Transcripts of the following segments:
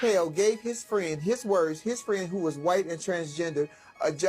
Chappelle gave his friend, his friend who was white and transgender,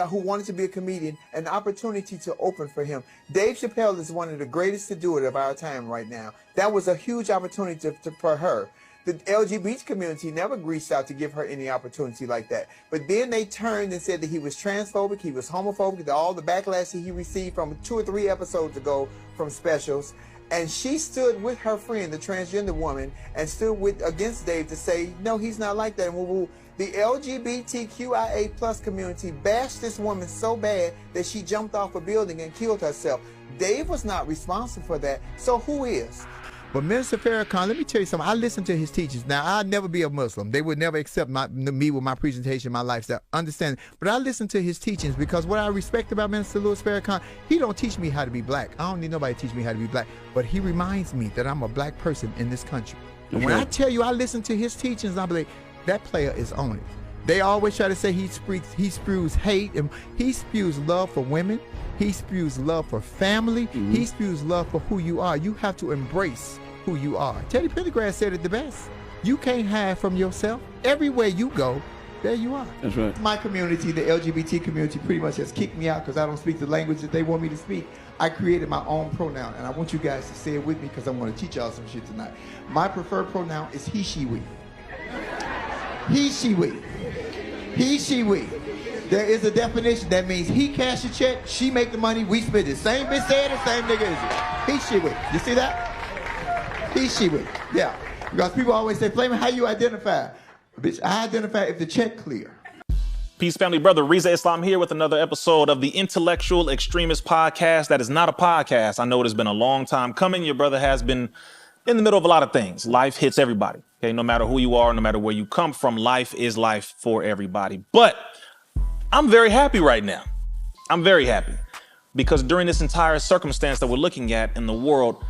who wanted to be a comedian, an opportunity to open for him. Dave Chappelle is one of the greatest to do it of our time right now. That was a huge opportunity for her. The LGBT community never reached out to give her any opportunity like that. But then they turned and said that he was transphobic, he was homophobic, all the backlash that he received from 2 or 3 episodes ago from specials. And she stood with her friend, the transgender woman, and stood against Dave to say, no, he's not like that. And the LGBTQIA plus community bashed this woman so bad that she jumped off a building and killed herself. Dave was not responsible for that. So who is? But Minister Farrakhan, let me tell you something. I listen to his teachings. Now, I'll never be a Muslim. They would never accept me with my presentation, my lifestyle. Understand? But I listen to his teachings because what I respect about Minister Louis Farrakhan, he don't teach me how to be black. I don't need nobody to teach me how to be black. But he reminds me that I'm a black person in this country. And when I tell you I listen to his teachings, I'm like, that player is on it. They always try to say he spews hate, and he spews love for women. He spews love for family. He spews love for who you are. You have to embrace who you are. Teddy Pendergrass said it the best. You can't hide from yourself. Everywhere you go, there you are. That's right. My community, the LGBT community, pretty much has kicked me out because I don't speak the language that they want me to speak. I created my own pronoun, and I want you guys to say it with me because I want to teach y'all some shit tonight. My preferred pronoun is he, she, we. He, she, we. He, she, we. There is a definition that means he cash a check, she make the money, we spend it. Same bitch said it, same nigga is it. He, she, we. You see that? He, she, we. Yeah. Because people always say, Flamin', how you identify? Bitch, I identify if the check clear. Peace, family, brother. Rizza Islam here with another episode of the Intellectual Extremist Podcast. That is not a podcast. I know it has been a long time coming. Your brother has been in the middle of a lot of things. Life hits everybody. Okay, no matter who you are, no matter where you come from, life is life for everybody. But I'm very happy right now. I'm very happy because during this entire circumstance that we're looking at in the world,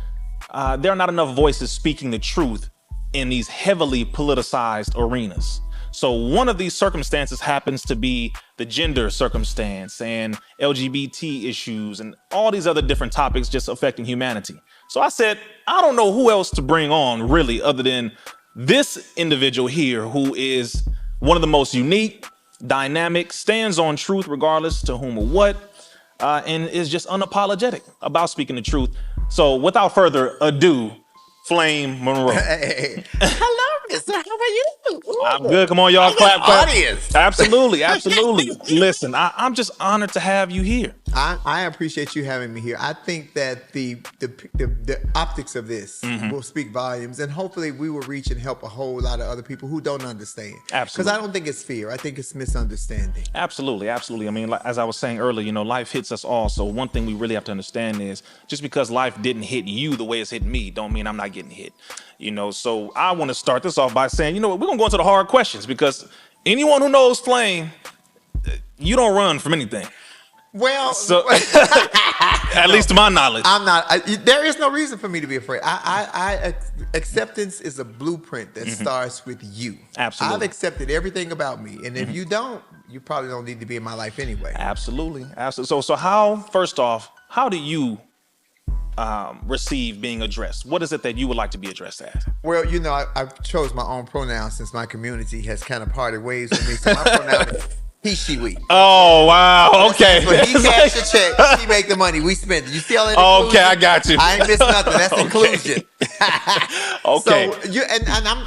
there are not enough voices speaking the truth in these heavily politicized arenas. So one of these circumstances happens to be the gender circumstance and LGBT issues and all these other different topics just affecting humanity. So I said, I don't know who else to bring on really other than this individual here who is one of the most unique, dynamic, stands on truth regardless to whom or what, and is just unapologetic about speaking the truth. So without further ado, Flame Monroe. Hey. Hello, mister. How are you? Ooh. I'm good. Come on, y'all. Clap. Audience. Absolutely. Absolutely. Listen, I'm just honored to have you here. I appreciate you having me here. I think that the optics of this will speak volumes, and hopefully we will reach and help a whole lot of other people who don't understand. Absolutely. Because I don't think it's fear. I think it's misunderstanding. Absolutely. Absolutely. I mean, as I was saying earlier, life hits us all. So one thing we really have to understand is just because life didn't hit you the way it's hitting me, don't mean I'm not getting hit. So I want to start this off by saying, we're going to go into the hard questions because anyone who knows Flame, you don't run from anything. Well, so, at least to my knowledge, I'm not. There is no reason for me to be afraid. Acceptance is a blueprint that starts with you. Absolutely. I've accepted everything about me, and if you don't, you probably don't need to be in my life anyway. Absolutely, absolutely. So first off, how do you receive being addressed? What is it that you would like to be addressed as? Well, I chose my own pronoun since my community has kind of parted ways with me. So my pronoun is he, she, we. Oh, wow. Okay. But he cash the check, she make the money, we spend it. You see all that inclusion? Okay, I got you. I ain't missed nothing. That's inclusion. Okay. So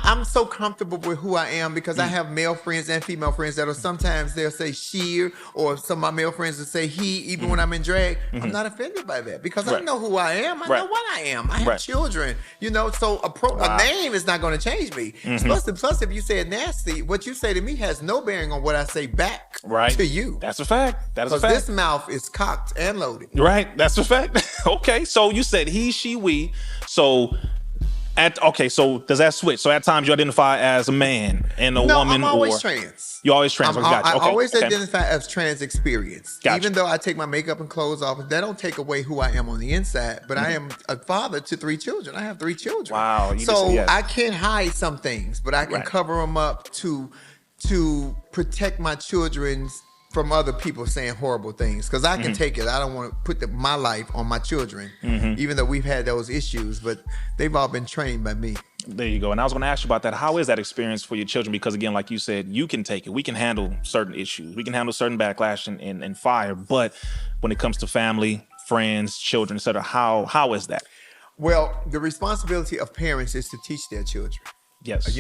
I'm so comfortable with who I am because I have male friends and female friends that sometimes they'll say she, or some of my male friends will say he, even when I'm in drag. I'm not offended by that because I know who I am. I know what I am. I have children. So a name is not going to change me. Plus, if you say it nasty, what you say to me has no bearing on what I say back to you. That's a fact. That is a fact. Because this mouth is cocked and loaded. Right. That's a fact. Okay. So you said he, she, we. So so does that switch? So at times you identify as a man and a woman, I'm always trans. You always trans. I always identify as trans experienced. Gotcha. Even though I take my makeup and clothes off, that don't take away who I am on the inside. But I am a father to 3 children. I have 3 children. Wow. I can't hide some things, but I can cover them up to protect my children from other people saying horrible things, because I can take it. I don't want to put my life on my children, even though we've had those issues, but they've all been trained by me. There you go. And I was going to ask you about that. How is that experience for your children? Because again, like you said, you can take it. We can handle certain issues. We can handle certain backlash and fire. But when it comes to family, friends, children, etc., how is that? Well, the responsibility of parents is to teach their children. Yes.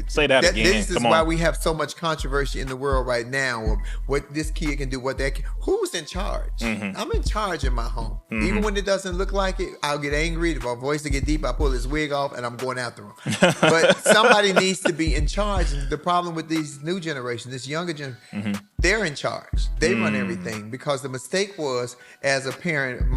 Say that again. This is why we have so much controversy in the world right now of what this kid can do, what that kid. Who's in charge? I'm in charge in my home. Even when it doesn't look like it, I'll get angry. If my voice to get deep, I pull his wig off and I'm going after him. But somebody needs to be in charge. And the problem with these new generation, this younger generation, they're in charge. They run everything, because the mistake was, as a parent of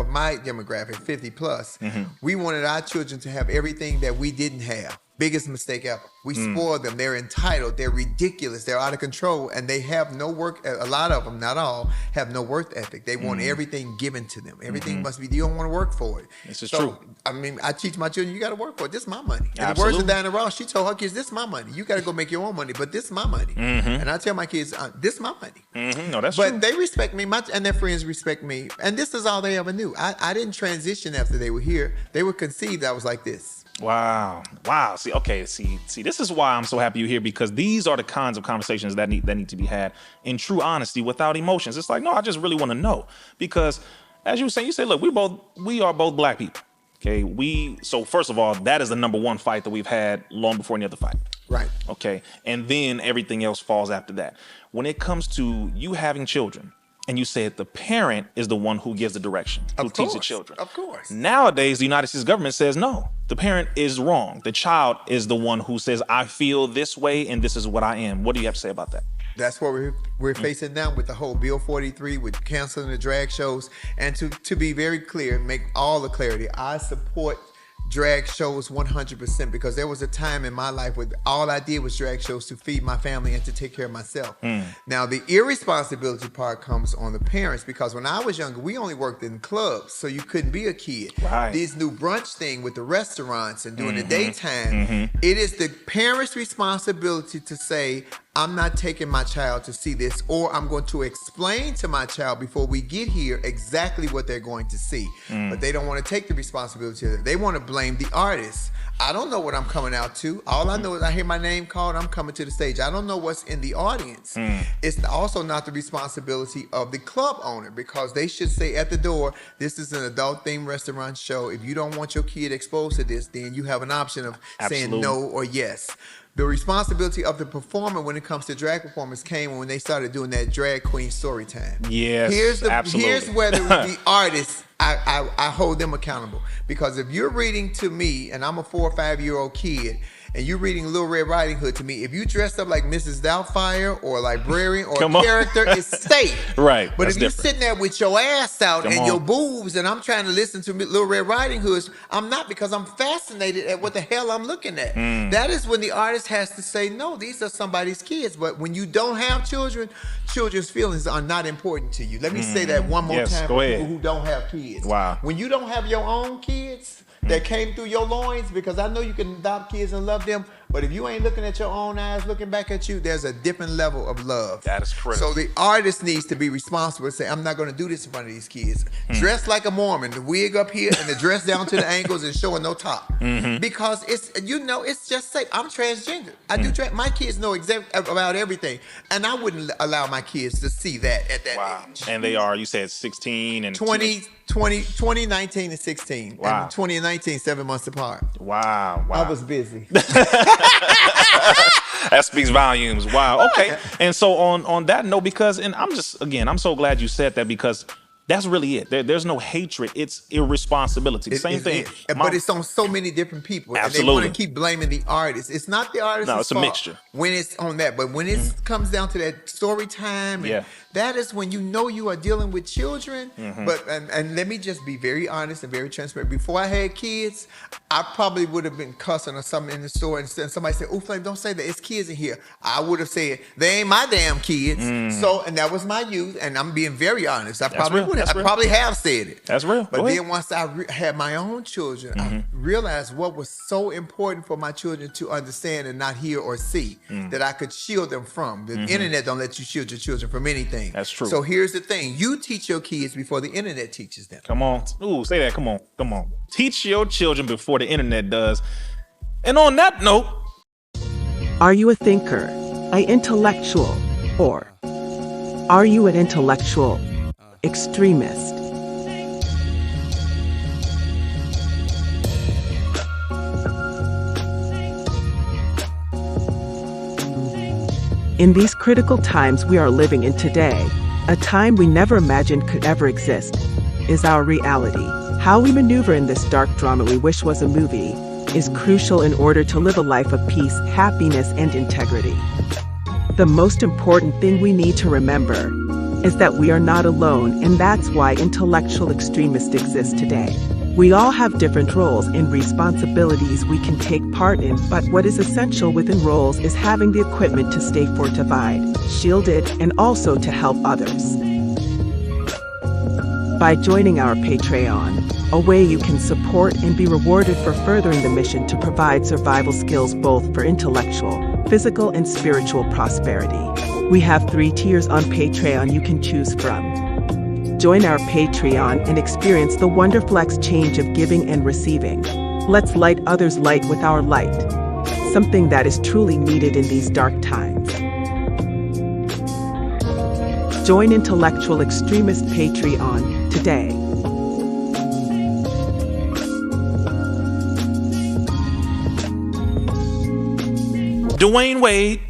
my demographic, 50 plus, we wanted our children to have everything that we didn't have. Biggest mistake ever. We spoil them. They're entitled. They're ridiculous. They're out of control. And they have no work. A lot of them, not all, have no work ethic. They want everything given to them. Everything must be, you don't want to work for it. This is true. I mean, I teach my children, you got to work for it. This is my money. And the Absolutely. words of Diana Ross, she told her kids, this is my money. You got to go make your own money, but this is my money. And I tell my kids, this is my money. No, that's true. But they respect me, and their friends respect me. And this is all they ever knew. I didn't transition after they were here. They were conceived. I was like this. Wow. See, this is why I'm so happy you're here, because these are the kinds of conversations that need to be had in true honesty, without emotions. It's like, no, I just really want to know, because as you were saying, you say, look, we are both black people. Okay. So first of all, that is the number one fight that we've had long before any other fight. Right. Okay. And then everything else falls after that. When it comes to you having children, and you said the parent is the one who gives the direction, who teaches the children. Of course. Nowadays, the United States government says, no, the parent is wrong. The child is the one who says, I feel this way and this is what I am. What do you have to say about that? That's what we're facing now with the whole Bill 43, with canceling the drag shows. And to be very clear, make all the clarity, I support drag shows 100%, because there was a time in my life where all I did was drag shows to feed my family and to take care of myself. Now, the irresponsibility part comes on the parents, because when I was younger, we only worked in clubs, so you couldn't be a kid. Right. These new brunch thing with the restaurants and during the daytime, it is the parents' responsibility to say, I'm not taking my child to see this, or I'm going to explain to my child before we get here exactly what they're going to see. But they don't want to take the responsibility of it. They want to blame the artist. I don't know what I'm coming out to. All I know is I hear my name called, I'm coming to the stage. I don't know what's in the audience. It's also not the responsibility of the club owner, because they should say at the door, this is an adult-themed restaurant show. If you don't want your kid exposed to this, then you have an option of saying no or yes. The responsibility of the performer when it comes to drag performance came when they started doing that drag queen story time. Yes, absolutely. Here's where the artists, I hold them accountable. Because if you're reading to me, and I'm a 4 or 5 year old kid, and you're reading Little Red Riding Hood to me, if you dressed up like Mrs. Doubtfire or librarian or a character, it's safe. Right. But if you're sitting there with your ass out and your boobs, and I'm trying to listen to Little Red Riding Hoods, I'm not, because I'm fascinated at what the hell I'm looking at. That is when the artist has to say, no, these are somebody's kids. But when you don't have children, children's feelings are not important to you. Let me say that one more time for people who don't have kids. Wow. When you don't have your own kids that came through your loins, because I know you can adopt kids and love them, but if you ain't looking at your own eyes, looking back at you, there's a different level of love. That is critical. So the artist needs to be responsible and say, I'm not going to do this in front of these kids. Dress like a Mormon, the wig up here and the dress down to the ankles and showing no top. Because it's, it's just safe. I'm transgender. I do my kids know about everything. And I wouldn't allow my kids to see that at that age. And they are, you said 16 and 2019 and 16. Wow. And 20 and 19, 7 months apart. Wow. I was busy. That speaks volumes. Wow. Okay. And so on that note, because, and I'm so glad you said that, because that's really it. There's no hatred. It's irresponsibility. Same thing. But it's on so many different people. Absolutely. And they want to keep blaming the artist. It's not the artist's fault. No, it's a mixture. When it's on that. But when it comes down to that story time, that is when you know you are dealing with children. But and let me just be very honest and very transparent. Before I had kids, I probably would have been cussing or something in the store, and somebody said, "Oh, Flame, don't say that. It's kids in here." I would have said, "They ain't my damn kids." So, and that was my youth, and I'm being very honest. I probably have said it. That's real. But then once I had my own children, I realized what was so important for my children to understand and not hear or see, that I could shield them from. The internet don't let you shield your children from anything. That's true. So here's the thing. You teach your kids before the internet teaches them. Come on. Ooh, say that. Come on. Teach your children before the internet does. And on that note, Are you a thinker, an intellectual, or are you an intellectual extremist? In these critical times we are living in today, a time we never imagined could ever exist, is our reality. How we maneuver in this dark drama we wish was a movie is crucial in order to live a life of peace, happiness, and integrity. The most important thing we need to remember is that we are not alone, and that's why intellectual extremists exist today. We all have different roles and responsibilities we can take part in, but what is essential within roles is having the equipment to stay fortified, shielded, and also to help others. By joining our Patreon, a way you can support and be rewarded for furthering the mission to provide survival skills both for intellectual, physical, and spiritual prosperity. We have 3 tiers on Patreon you can choose from. Join our Patreon and experience the wonderful exchange of giving and receiving. Let's light others' light with our light, something that is truly needed in these dark times. Join Intellectual Extremist Patreon today. Dwayne Wade,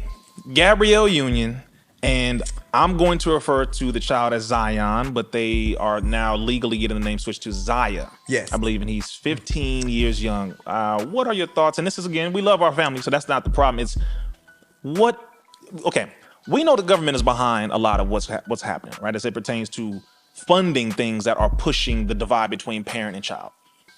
Gabrielle Union, and I'm going to refer to the child as Zion, but they are now legally getting the name switched to Zaya. Yes. I believe, and he's 15 years young. What are your thoughts? And this is, again, we love our family, so that's not the problem. It's okay, we know the government is behind a lot of what's happening, right, as it pertains to funding things that are pushing the divide between parent and child.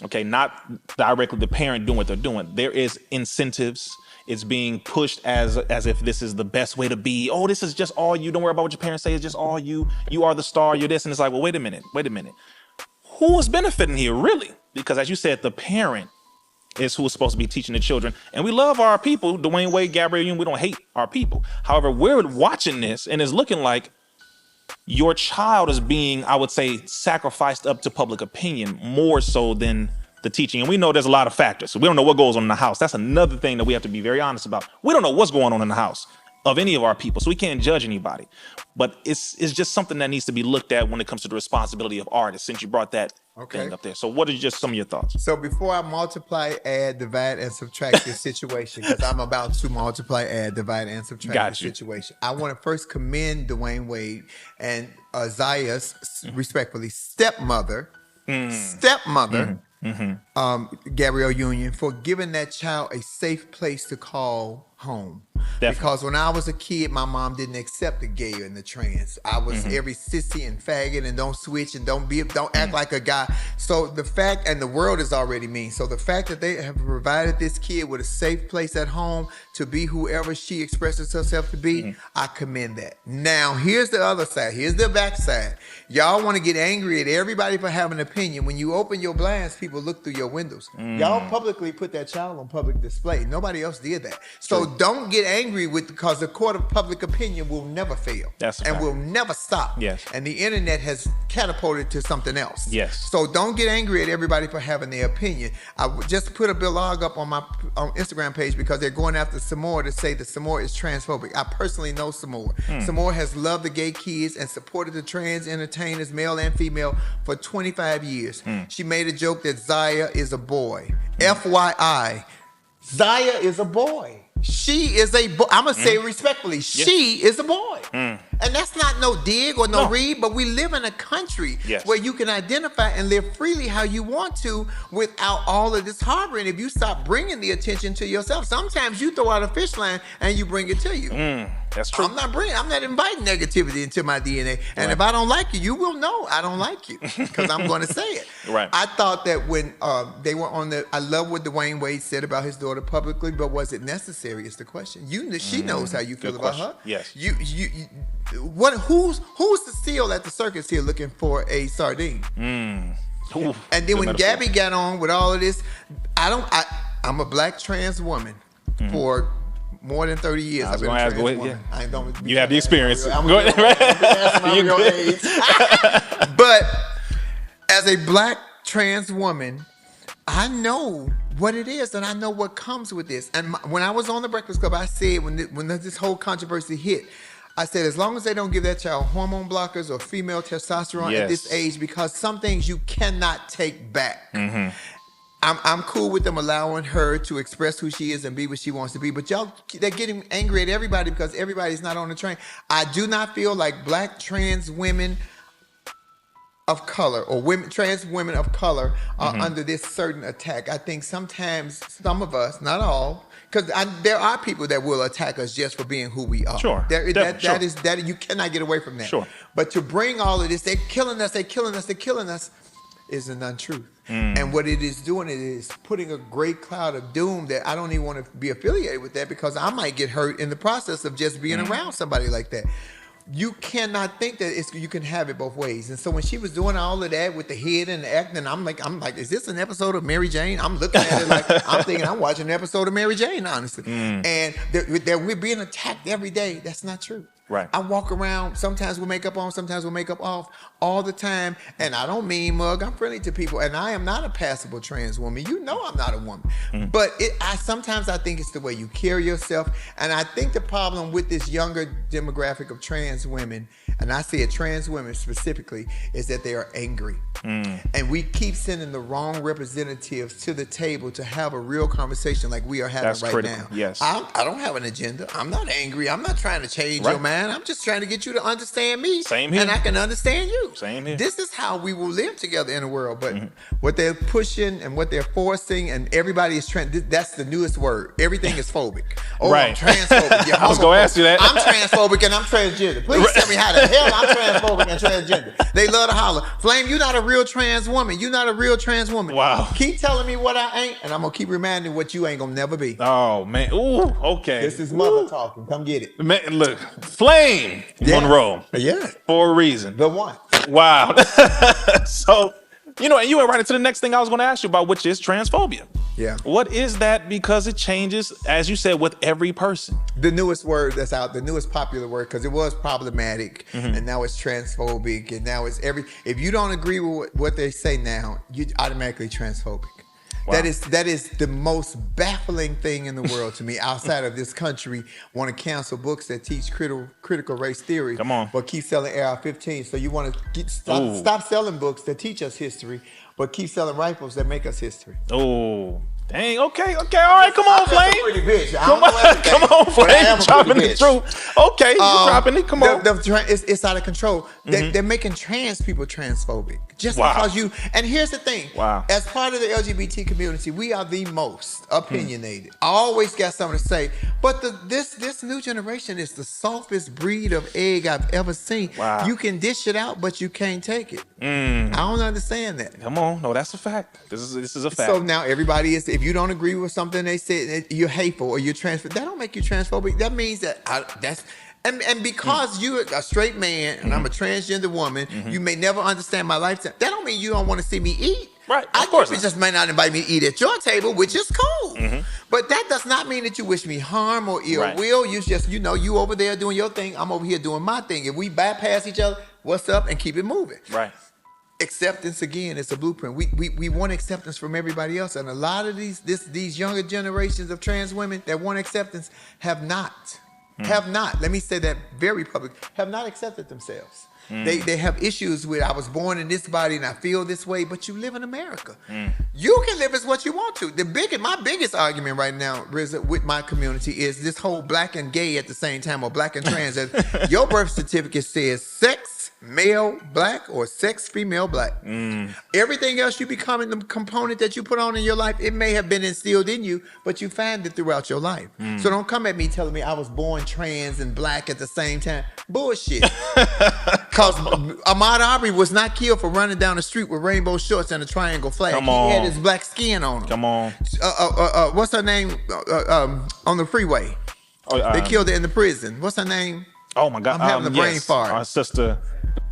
Okay, not directly the parent doing what they're doing. There is incentives. It's being pushed as if this is the best way to be. Oh, this is just all you. Don't worry about what your parents say. It's just all you. You are the star. You're this. And it's like, well, wait a minute. Who is benefiting here, really? Because as you said, the parent is who is supposed to be teaching the children. And we love our people, Dwayne Wade, Gabrielle Union. We don't hate our people. However, we're watching this and it's looking like your child is being, I would say, sacrificed up to public opinion more so than the teaching. And we know there's a lot of factors. So we don't know what goes on in the house. That's another thing that we have to be very honest about. We don't know what's going on in the house of any of our people, so we can't judge anybody. But it's just something that needs to be looked at when it comes to the responsibility of artists, since you brought that thing up there. So what are just some of your thoughts? So before I multiply, add, divide, and subtract this situation, because I'm about to multiply, add, divide, and subtract this situation, I want to first commend Dwayne Wade and Zaya's, respectfully, stepmother, Gabrielle Union, for giving that child a safe place to call home. Definitely. Because when I was a kid, my mom didn't accept the gay and the trans. I was every sissy and faggot and don't switch and don't act like a guy. So the fact, and the world is already mean. So the fact that they have provided this kid with a safe place at home to be whoever she expresses herself to be, I commend that. Now, here's the other side. Here's the backside. Y'all want to get angry at everybody for having an opinion. When you open your blands, people look through your windows. Y'all publicly put that child on public display. Nobody else did that. So don't get angry because the court of public opinion will never fail. And will never stop. Yes. And the internet has catapulted to something else. Yes. So don't get angry at everybody for having their opinion. I just put a blog up on my Instagram page because they're going after Samora to say that Samora is transphobic. I personally know Samora. Samora has loved the gay kids and supported the trans entertainers, male and female, for 25 years. She made a joke that Zaya is a boy. FYI, Zaya is a boy. She is a boy. I'm going to say it respectfully. She is a boy. And that's not no dig or no read, but we live in a country where you can identify and live freely how you want to without all of this harboring. If you stop bringing the attention to yourself, sometimes you throw out a fish line and you bring it to you. That's true. I'm not inviting negativity into my DNA. And if I don't like you, you will know I don't like you because I'm going to say it. I thought that when they were on I love what Dwayne Wade said about his daughter publicly, but was it necessary is the question. She knows how you feel about her. Yes. Who's the seal at the circus here looking for a sardine? And then when Gabby got on with all of this, I'm a black trans woman for more than 30 years. I've been a trans woman. You have the experience. Go ahead. But as a black trans woman, I know what it is, and I know what comes with this. And when I was on the Breakfast Club, I said when this whole controversy hit, I said as long as they don't give that child hormone blockers or female testosterone at this age, because some things you cannot take back. Mm-hmm. I'm cool with them allowing her to express who she is and be what she wants to be, but y'all, they're getting angry at everybody because everybody's not on the train. I do not feel like black trans women of color or trans women of color are under this certain attack. I think sometimes some of us, not all, because there are people that will attack us just for being who we are. Sure. That you cannot get away from that. Sure. But to bring all of this, they're killing us, is an untruth. And what it is doing, it is putting a great cloud of doom that I don't even want to be affiliated with that, because I might get hurt in the process of just being around somebody like that. You cannot think that you can have it both ways. And so when she was doing all of that with the head and the acting, I'm like, is this an episode of Mary Jane? I'm looking at it like I'm thinking I'm watching an episode of Mary Jane, honestly. And we're being attacked every day. That's not true. Right. I walk around sometimes with makeup on, sometimes with makeup off, all the time. And I don't mean mug. I'm friendly to people. And I am not a passable trans woman. You know I'm not a woman. But sometimes I think it's the way you carry yourself. And I think the problem with this younger demographic of trans women, and I say it trans women specifically, is that they are angry. And we keep sending the wrong representatives to the table to have a real conversation like we are having now. Yes. I don't have an agenda. I'm not angry. I'm not trying to change your mind. I'm just trying to get you to understand me. Same here. And I can understand you. Same here. This is how we will live together in the world. But what they're pushing and what they're forcing, and everybody is that's the newest word. Everything is phobic. Oh, right. I'm transphobic. I was going to ask you that. I'm transphobic and I'm transgender. Please tell me how the hell I'm transphobic and transgender. They love to holler. Flame, you're not a real trans woman. You're not a real trans woman. Wow. Keep telling me what I ain't, and I'm going to keep reminding what you ain't going to never be. Oh, man. Ooh, okay. This is mother talking. Come get it. Man, look, Flame Monroe. Yeah. For a reason. The one. Wow. So, and you went right into the next thing I was going to ask you about, which is transphobia. Yeah. What is that? Because it changes, as you said, with every person. The newest word that's out, the newest popular word, because it was problematic, and now it's transphobic, and now it's if you don't agree with what they say now, you're automatically transphobic. Wow. That is the most baffling thing in the world to me, outside of this country want to cancel books that teach critical race theory. Come on. But keep selling AR-15. So you want to stop selling books that teach us history, but keep selling rifles that make us history. Oh. Dang, okay, all right, come on, Flame. I'm a pretty bitch. Come on, Flame, dropping the truth. Okay, you dropping it, come on. It's out of control. They're making trans people transphobic. Just because and here's the thing. Wow. As part of the LGBT community, we are the most opinionated. I always got something to say, but this new generation is the softest breed of egg I've ever seen. Wow. You can dish it out, but you can't take it. I don't understand that. Come on, no, that's a fact. This is a fact. So now everybody is, if you don't agree with something they said, you're hateful or you're transphobic. That don't make you transphobic. That means that and because you're a straight man and I'm a transgender woman, you may never understand my lifestyle. That don't mean you don't want to see me eat. Right, of course. You just may not invite me to eat at your table, which is cool. But that does not mean that you wish me harm or ill will. You just, you over there doing your thing. I'm over here doing my thing. If we bypass each other, what's up, and keep it moving. Right. Acceptance, again, is a blueprint. We want acceptance from everybody else, and a lot of these younger generations of trans women that want acceptance have not. Let me say that very public. Have not accepted themselves. They have issues with, I was born in this body and I feel this way, but you live in America. You can live as what you want to. My biggest argument right now, Rizza, with my community is this whole black and gay at the same time, or black and trans. Your birth certificate says sex male black or sex female black. Everything else you becoming the component that you put on in your life, it may have been instilled in you, but you find it throughout your life. So don't come at me telling me I was born trans and black at the same time. Bullshit. Because Ahmaud Arbery was not killed for running down the street with rainbow shorts and a triangle flag. Come on. He had his black skin on him. Come on. What's her name on the freeway? They killed her in the prison. What's her name? Oh my God. I'm having a brain fart. Our sister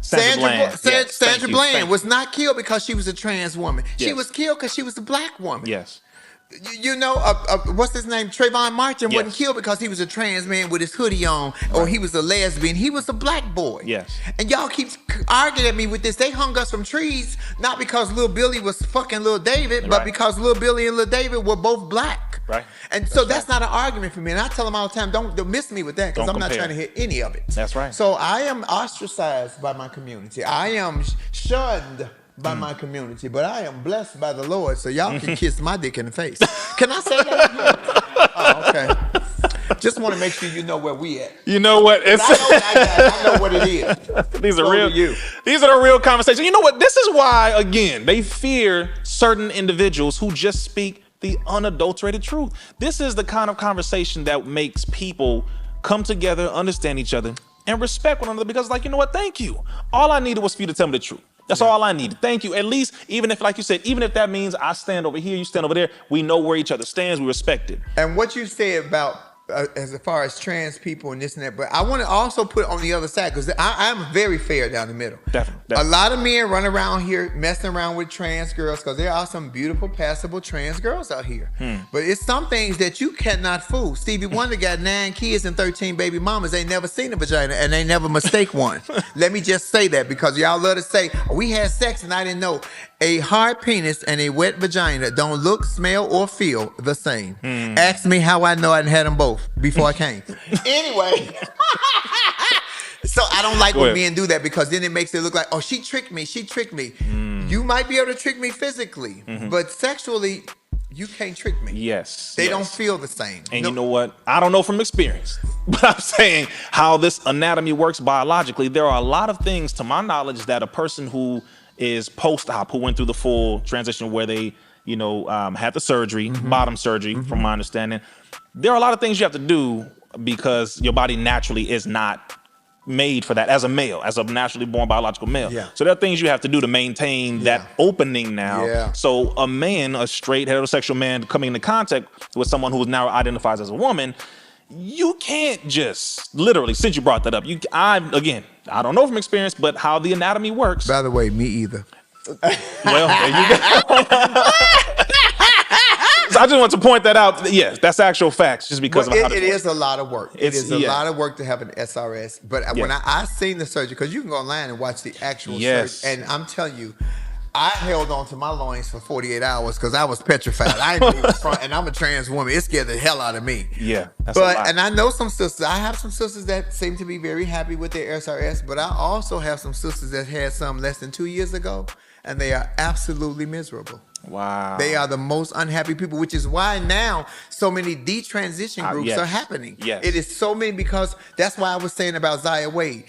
Sandra Bland was not killed because she was a trans woman. Yes. She was killed because she was a black woman. Yes. What's his name? Trayvon Martin Yes. wasn't killed because he was a trans man with his hoodie on, or he was a lesbian. He was a black boy. Yes. And y'all keep arguing at me with this. They hung us from trees not because Lil Billy was fucking Lil David, but Right. because Lil Billy and Lil David were both black. Right. And so that's not an argument for me. And I tell them all the time, don't miss me with that, because Don't I'm not compare. trying to hear any of it. That's right. So I am ostracized by my community. I am shunned by my community, but I am blessed by the Lord, so y'all can kiss my dick in the face. Can I say that? Oh, okay. Just want to make sure you know where we at. You know what? I know what it is. These are So real. do you. These are the real conversations. You know what? This is why, again, they fear certain individuals who just speak the unadulterated truth. This is the kind of conversation that makes people come together, understand each other, and respect one another. Because, like, you know what? Thank you. All I needed was for you to tell me the truth. That's all I needed. Thank you. At least, even if, like you said, even if that means I stand over here, you stand over there, we know where each other stands, we respect it. And what you said about as far as trans people and this and that, but I want to also put on the other side, because I'm very fair down the middle. Definitely. A lot of men run around here messing around with trans girls, because there are some beautiful, passable trans girls out here. But it's some things that you cannot fool. Stevie Wonder got 9 kids and 13 baby mamas. They never seen a vagina, and they never mistake one. Let me just say that, because y'all love to say, oh, we had sex and I didn't know. A hard penis and a wet vagina don't look, smell, or feel the same. Ask me how I know I didn't had them both before I came. Anyway. So I don't like when men do that, because then it makes it look like, oh, she tricked me. She tricked me. You might be able to trick me physically, but sexually, you can't trick me. Yes. They don't feel the same. And you know what? I don't know from experience, but I'm saying how this anatomy works biologically. There are a lot of things, to my knowledge, that a person who is post-op, who went through the full transition where they, had the surgery, bottom surgery, from my understanding. There are a lot of things you have to do because your body naturally is not made for that as a male, as a naturally born biological male. Yeah. So there are things you have to do to maintain that opening now. Yeah. So a man, a straight heterosexual man coming into contact with someone who now identifies as a woman, you can't just literally, since you brought that up, I don't know from experience, but how the anatomy works. By the way, me either. Well, there you go. So I just want to point that out. Yes, that's actual facts, just because of how it is a lot of work. It is a lot of work to have an SRS. But when I seen the surgery, because you can go online and watch the actual surgery, and I'm telling you, I held on to my loins for 48 hours because I was petrified. I ain't even front, and I'm a trans woman. It scared the hell out of me. Yeah, that's a lot. And I know some sisters. I have some sisters that seem to be very happy with their SRS, but I also have some sisters that had some less than 2 years ago, and they are absolutely miserable. Wow. They are the most unhappy people, which is why now so many detransition groups are happening. Yes. It is so many, because that's why I was saying about Zaya Wade.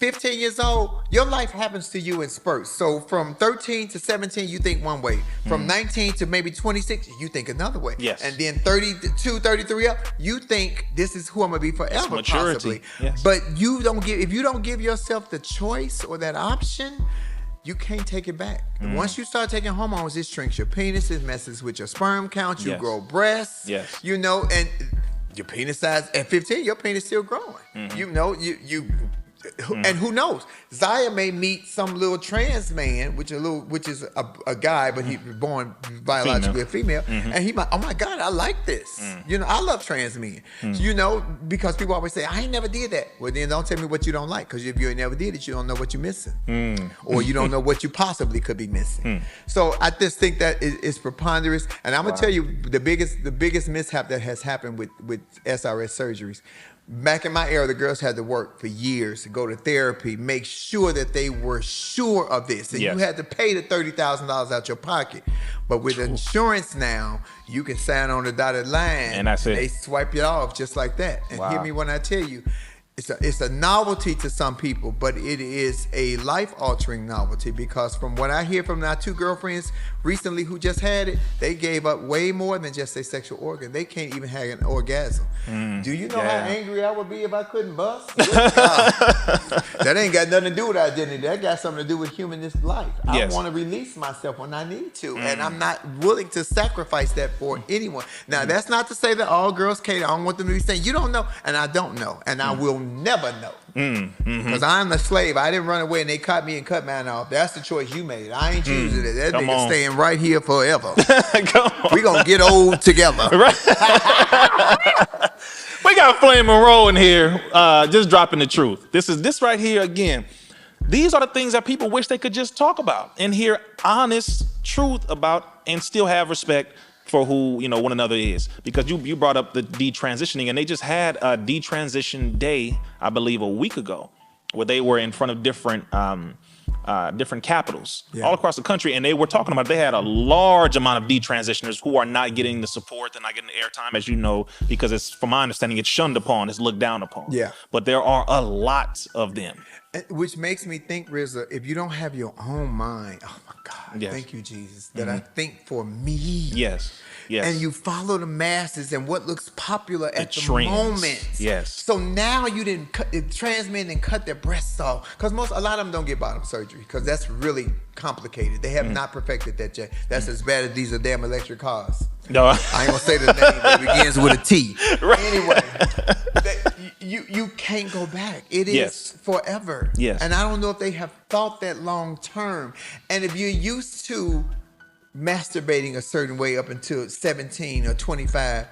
15 years old, your life happens to you in spurts. So from 13 to 17, you think one way. From 19 to maybe 26, you think another way. Yes. And then 32, 33 up, you think this is who I'm going to be forever, possibly. Yes. But if you don't give yourself the choice or that option, you can't take it back. Once you start taking hormones, it shrinks your penis, it messes with your sperm count, you grow breasts, and your penis size at 15, your penis still growing. And who knows? Zaya may meet some little trans man, which is a guy, but he's born biologically a female, and he might, oh my God, I like this. I love trans men. Because people always say, I ain't never did that. Well, then don't tell me what you don't like, because if you ain't never did it, you don't know what you're missing, or you don't know what you possibly could be missing. So I just think that it's preponderous, and I'm gonna tell you the biggest mishap that has happened with SRS surgeries. Back in my era, the girls had to work for years to go to therapy, make sure that they were sure of this. And you had to pay the $30,000 out your pocket. But with insurance now, you can sign on the dotted line. And that's it. They swipe it off just like that. And hear me when I tell you, it's a novelty to some people, but it is a life-altering novelty, because from what I hear from my 2 girlfriends recently who just had it, they gave up way more than just their sexual organ. They can't even have an orgasm. Do you know how angry I would be if I couldn't bust? That ain't got nothing to do with identity. That got something to do with humanist life. I want to release myself when I need to, and I'm not willing to sacrifice that for anyone. Now, that's not to say that all girls can't. I don't want them to be saying, you don't know, and I don't know, and I will never know. Because I'm a slave. I didn't run away and they cut me and cut mine off. That's the choice you made. I ain't choosing it. That nigga staying right here forever. We gonna get old together. We got Flame Monroe in here, just dropping the truth. This right here again. These are the things that people wish they could just talk about and hear honest truth about, and still have respect for who one another is. Because you brought up the detransitioning, and they just had a detransition day, I believe, a week ago, where they were in front of different capitals all across the country, and they were talking about they had a large amount of detransitioners who are not getting the support, they're not getting the airtime, as you know, because it's, from my understanding, it's shunned upon, it's looked down upon. Yeah. But there are a lot of them. Which makes me think, Rizza, if you don't have your own mind, oh my God, thank you, Jesus, that I think for me. Yes. And you follow the masses and what looks popular at the moment. Yes. So now you didn't cut the trans men and cut their breasts off, because a lot of them don't get bottom surgery because that's really complicated. They have not perfected that yet. That's as bad as these are damn electric cars. No, I ain't gonna say the name, but it begins with a T. Right. Anyway, you can't go back. It is forever. Yes. And I don't know if they have thought that long term. And if you're used to masturbating a certain way up until 17 or 25,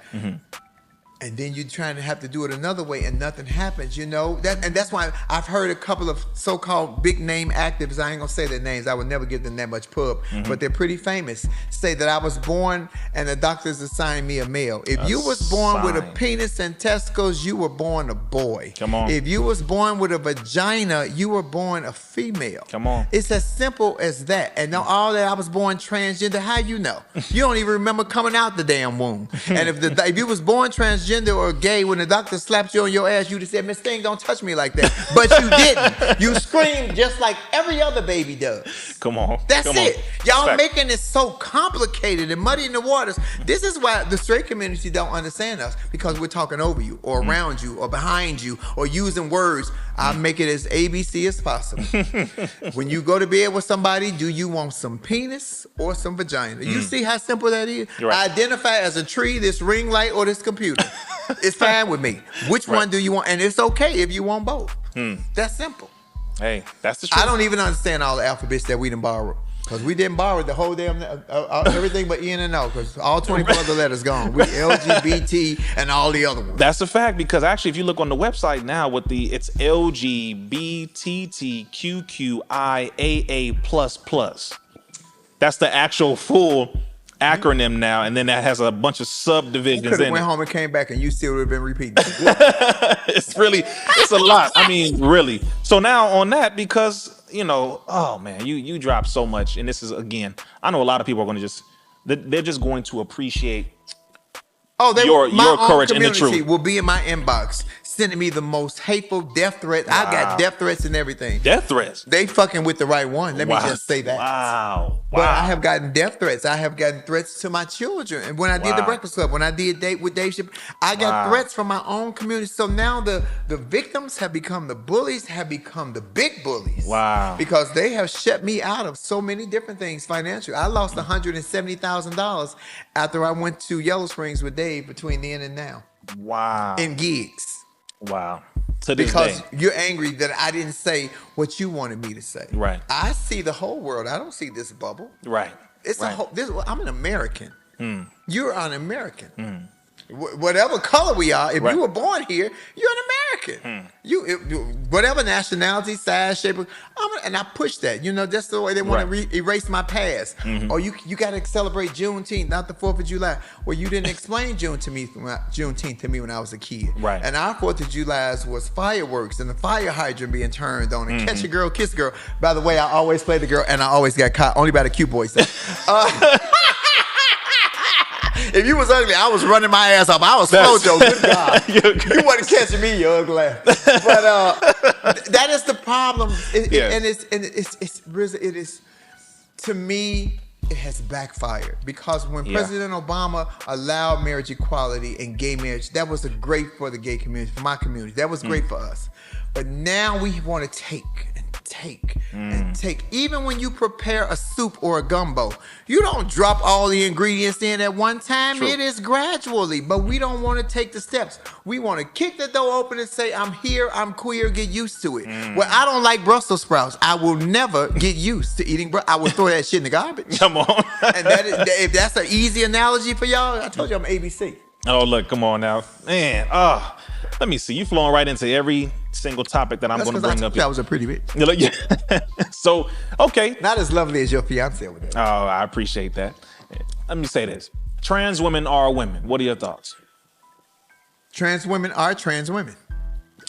and then you're trying to have to do it another way and nothing happens, and that's why I've heard a couple of so-called big name activists, I ain't gonna say their names, I would never give them that much pub, but they're pretty famous, say that I was born and the doctors assigned me a male. If you was born with a penis and testicles, you were born a boy. Come on. If you was born with a vagina, you were born a female. Come on. It's as simple as that. And now all that I was born transgender, how you know? You don't even remember coming out the damn womb. And if you was born transgender or gay, when the doctor slapped you on your ass, you'd have said, Miss Thing, don't touch me like that. But you didn't. You screamed just like every other baby does. Come on. That's Come it. on. Y'all making it so complicated and muddy in the waters. This is why the straight community don't understand us, because we're talking over you or around you or behind you or using words. I make it as ABC as possible. When you go to bed with somebody, do you want some penis or some vagina? You see how simple that is? Right. Identify as a tree, this ring light, or this computer. It's fine with me. Which one do you want? And it's okay if you want both. That's simple. Hey, that's the truth. I don't even understand all the alphabets that we didn't borrow. Because we didn't borrow the whole damn, everything but N and O, because all 24 other letters gone. We LGBT and all the other ones. That's a fact, because actually if you look on the website now, it's LGBTQQIAA++. That's the actual full acronym now, and then that has a bunch of subdivisions in it. You could have went home and came back and you still would have been repeating. It's a lot. I mean, really. So now on that, because oh man, you drop so much, and this is, again, I know a lot of people are going to they're just going to appreciate your courage and the truth. Will be in my inbox sending me the most hateful death threats. I got death threats and everything. Death threats? They fucking with the right one. Let me just say that. Wow. But I have gotten death threats. I have gotten threats to my children. And when I did the Breakfast Club, when I did Date with Dave Chappelle, I got threats from my own community. So now the victims have become the bullies, have become the big bullies. Wow. Because they have shut me out of so many different things financially. I lost $170,000 after I went to Yellow Springs with Dave between then and now. Wow. In gigs. Wow. To this because day. You're angry that I didn't say what you wanted me to say. Right. I see the whole world. I don't see this bubble. Right. It's a whole. I'm an American. You're an American. whatever color we are, if you were born here, you're an American. Whatever nationality, size, shape, and I push that. You know, that's the way they want to erase my past. Or you got to celebrate Juneteenth, not the 4th of July. Well, you didn't explain Juneteenth to me when I was a kid. Right. And our 4th of July was fireworks and the fire hydrant being turned on and catch a girl, kiss a girl. By the way, I always play the girl and I always got caught only by the cute boys. If you was ugly, I was running my ass off. I was Flojo. Good God. You wasn't catching me, you ugly ass. But that is the problem. To me, it has backfired because when President Obama allowed marriage equality and gay marriage, that was great for the gay community, for my community. That was great for us. But now we want to take and take. and take, even when you prepare a soup or a gumbo, you don't drop all the ingredients in at one time. True. It is gradually, but we don't want to take the steps. We want to kick the door open and say, I'm here, I'm queer, get used to it. Well, I don't like Brussels sprouts. I will never get used to eating I will throw that shit in the garbage. Come on. And if that's an easy analogy for y'all, I told you I'm ABC. Oh, look, come on now. Man, let me see. You flowing right into every single topic that I'm going to bring up. That was a pretty bitch. Yeah. So, okay. Not as lovely as your fiance over there. Oh, I appreciate that. Let me say this. Trans women are women. What are your thoughts? Trans women are trans women.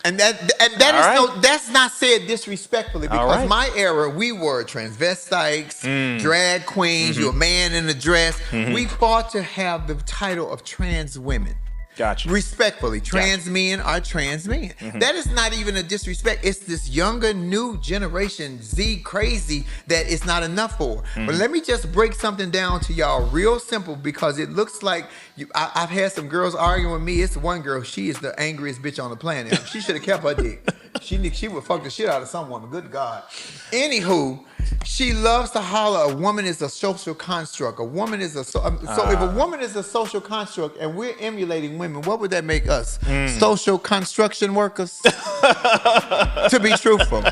And that's not said disrespectfully, because my era, we were transvestites, drag queens, you're a man in a dress. We fought to have the title of trans women. Gotcha. Respectfully, trans men are trans men. That is not even a disrespect. It's this younger, new generation, Z crazy, that it's not enough for. But let me just break something down to y'all real simple, because it looks like I've had some girls arguing with me. It's one girl, she is the angriest bitch on the planet. She should have kept her dick. She would fuck the shit out of some woman. Good God. Anywho, she loves to holler, a woman is a social construct. A woman is a... So if a woman is a social construct and we're emulating women, what would that make us? Social construction workers? To be truthful.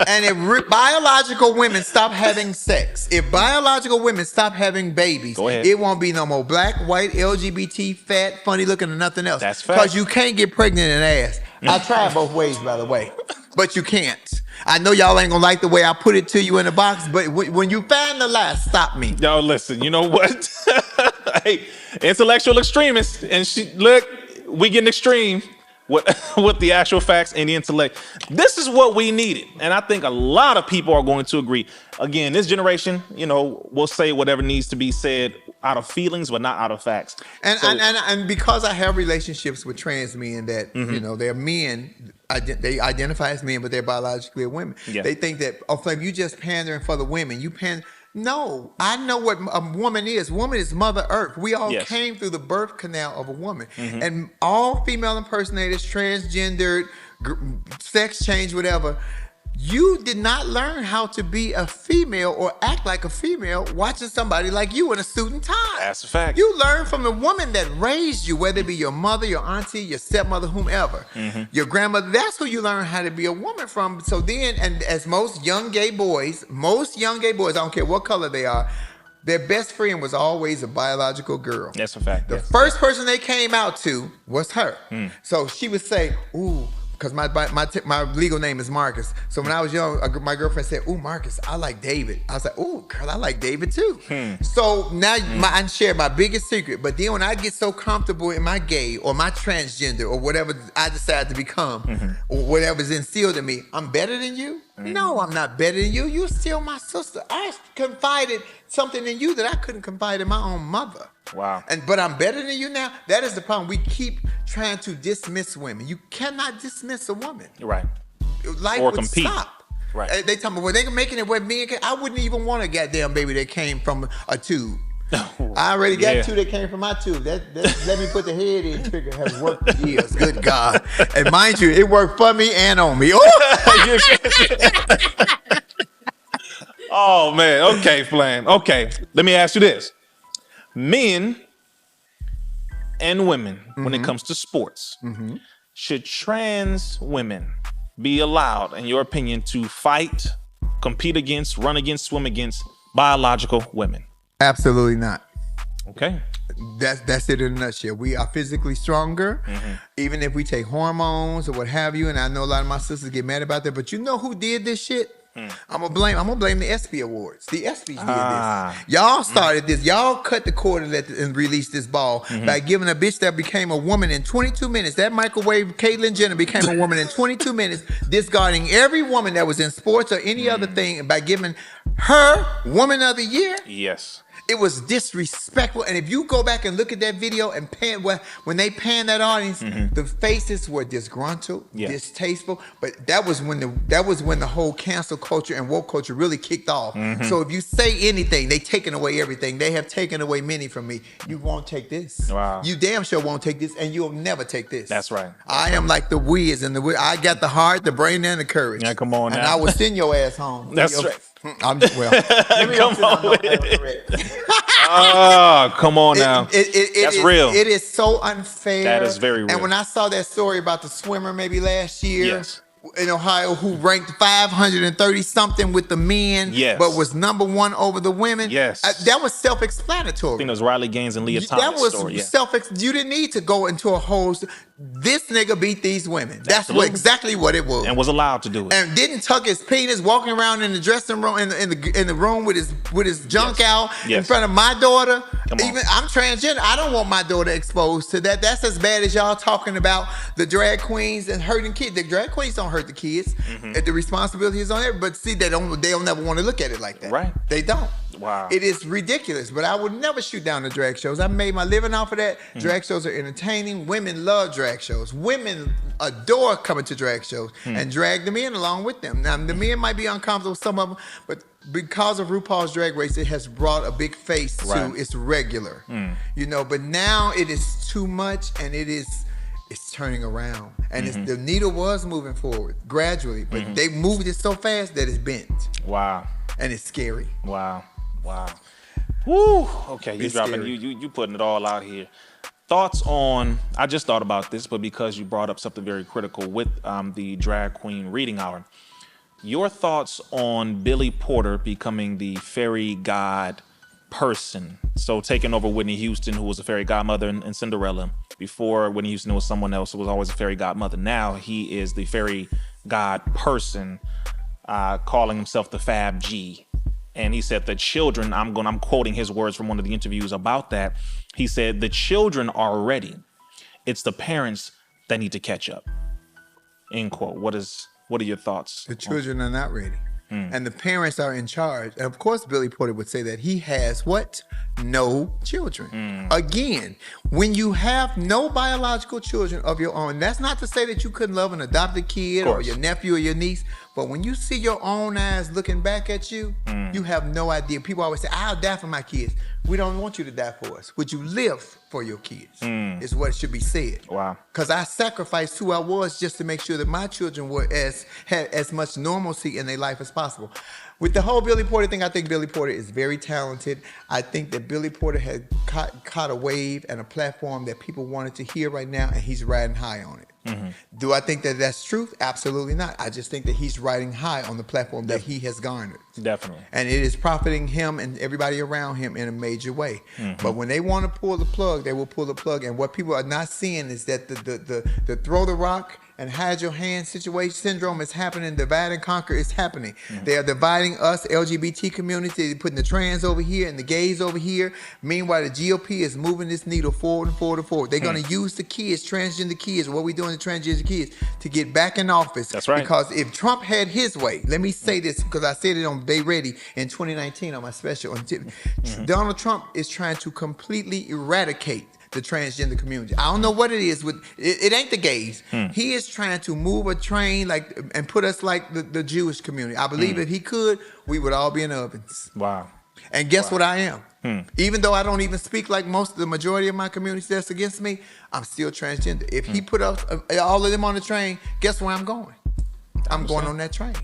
And if biological women stop having sex, if biological women stop having babies, it won't be no more black, white, LGBT, fat, funny looking, or nothing else. That's fact. Because you can't get pregnant in ass. I tried both ways, by the way. But you can't. I know y'all ain't gonna like the way I put it to you in the box, but when you find the lie, stop me. Yo, listen, you know what? Hey, intellectual extremists, and we getting extreme with the actual facts and the intellect. This is what we needed, and I think a lot of people are going to agree. Again, this generation, will say whatever needs to be said out of feelings, but not out of facts. And because I have relationships with trans men that they're men, they identify as men, but they're biologically women. Yeah. They think that, Flame, you just pandering for the women. No, I know what a woman is. Woman is Mother Earth. We all came through the birth canal of a woman. And all female impersonators, transgendered, sex change, whatever, you did not learn how to be a female or act like a female watching somebody like you in a suit and tie. That's a fact. You learn from the woman that raised you, whether it be your mother, your auntie, your stepmother, whomever, your grandmother. That's who you learn how to be a woman from. So then, and as most young gay boys, I don't care what color they are, their best friend was always a biological girl. That's a fact. The first person they came out to was her. So she would say, ooh, because my legal name is Marcus. So when I was young, my girlfriend said, ooh, Marcus, I like David. I was like, ooh, girl, I like David too. So now I share my biggest secret. But then when I get so comfortable in my gay or my transgender or whatever I decide to become, or whatever's instilled in me, I'm better than you? No, I'm not better than you. You're still my sister. I confided something in you that I couldn't confide in my own mother. Wow. But I'm better than you now. That is the problem. We keep trying to dismiss women. You cannot dismiss a woman. Right. Life or would compete. Stop. Right. They tell me, well, they're making it where me and I wouldn't even want a goddamn baby that came from a tube. I already got two that came from my tube. Let me put the head in trigger has worked for years. Good God. And mind you, it worked for me and on me. Oh, man. Okay, Flame. Okay. Let me ask you this. Men and women, when it comes to sports, should trans women be allowed, in your opinion, to fight, compete against, run against, swim against biological women? Absolutely not. Okay. That's it in a nutshell. We are physically stronger, even if we take hormones or what have you. And I know a lot of my sisters get mad about that. But you know who did this shit? I'm gonna blame the ESPY Awards. The ESPYs did this. Y'all started this. Y'all cut the cord and released this ball by giving a bitch that became a woman in 22 minutes. That microwave Caitlyn Jenner became a woman in 22 minutes, discarding every woman that was in sports or any other thing by giving her Woman of the Year. Yes. It was disrespectful. And if you go back and look at that video and when they panned that audience, the faces were disgruntled, distasteful. But that was when the whole cancel culture and woke culture really kicked off. So if you say anything, they taking away everything. They have taken away many from me. You won't take this. Wow. You damn sure won't take this, and you'll never take this. That's right. I am like the Wiz, and I got the heart, the brain, and the courage. Yeah, come on now. And I will send your ass home. That's right. I'm just come on with it. Oh, come on now. That's real. It is so unfair. That is very real. And when I saw that story about the swimmer maybe last year in Ohio who ranked 530 something with the men, but was #1 over the women. That was self-explanatory. I think it was Riley Gaines and Leah Thomas. That was you didn't need to go into a whole. This nigga beat these women. That's exactly what it was, and was allowed to do it, and didn't tuck his penis, walking around in the dressing room in the room with his junk out in front of my daughter. Even I'm transgender. I don't want my daughter exposed to that. That's as bad as y'all talking about the drag queens and hurting kids. The drag queens don't hurt the kids. The responsibility is on everybody. But see, they'll never want to look at it like that. Right? They don't. Wow. It is ridiculous, but I would never shoot down the drag shows. I made my living off of that. Drag shows are entertaining. Women love drag shows. Women adore coming to drag shows and drag the men along with them. Now, the men might be uncomfortable with some of them, but because of RuPaul's Drag Race, it has brought a big face to its regular. You know, but now it is too much, and it's turning around. And the needle was moving forward gradually, but they moved it so fast that it's bent. Wow. And it's scary. Wow. Woo. Okay, you dropping you putting it all out here. Thoughts on, I just thought about this, but because you brought up something very critical with the drag queen reading hour, your thoughts on Billy Porter becoming the fairy god person. So taking over Whitney Houston, who was a fairy godmother in Cinderella. Before Whitney Houston was someone else who was always a fairy godmother. Now he is the fairy god person, calling himself the Fab G. And he said the children, I'm quoting his words from one of the interviews about that. He said, the children are ready. It's the parents that need to catch up. End quote. What are your thoughts? The children are not ready. And the parents are in charge. And of course, Billy Porter would say that he has what? No children. Again, when you have no biological children of your own, that's not to say that you couldn't love an adopted kid or your nephew or your niece, but when you see your own eyes looking back at you, you have no idea. People always say, I'll die for my kids. We don't want you to die for us. Would you live for your kids? Is what should be said. Wow. Because I sacrificed who I was just to make sure that my children had as much normalcy in their life as possible. With the whole Billy Porter thing, I think Billy Porter is very talented. I think that Billy Porter had caught a wave and a platform that people wanted to hear right now, and he's riding high on it. Do I think that that's truth? Absolutely not. I just think that he's riding high on the platform that he has garnered. Definitely. And it is profiting him and everybody around him in a major way. But when they want to pull the plug, they will pull the plug. And what people are not seeing is that the throw the rock and hide your hand situation syndrome is happening. Divide and conquer is happening. They are dividing us, LGBT community. They're putting the trans over here and the gays over here. Meanwhile, the GOP is moving this needle forward and forward and forward. They're going to use the kids, transgender kids, what we're doing to transgender kids, to get back in office. That's right. Because if Trump had his way, let me say this because I said it on Bay Ready in 2019 on my special. Donald Trump is trying to completely eradicate the transgender community. I don't know what it is with it ain't the gays. He is trying to move a train and put us like the Jewish community. I believe if he could, we would all be in ovens. Wow. And guess what I am? Even though I don't even speak like the majority of my community that's against me, I'm still transgender. If he put up all of them on the train, guess where I'm going? I'm going on that train.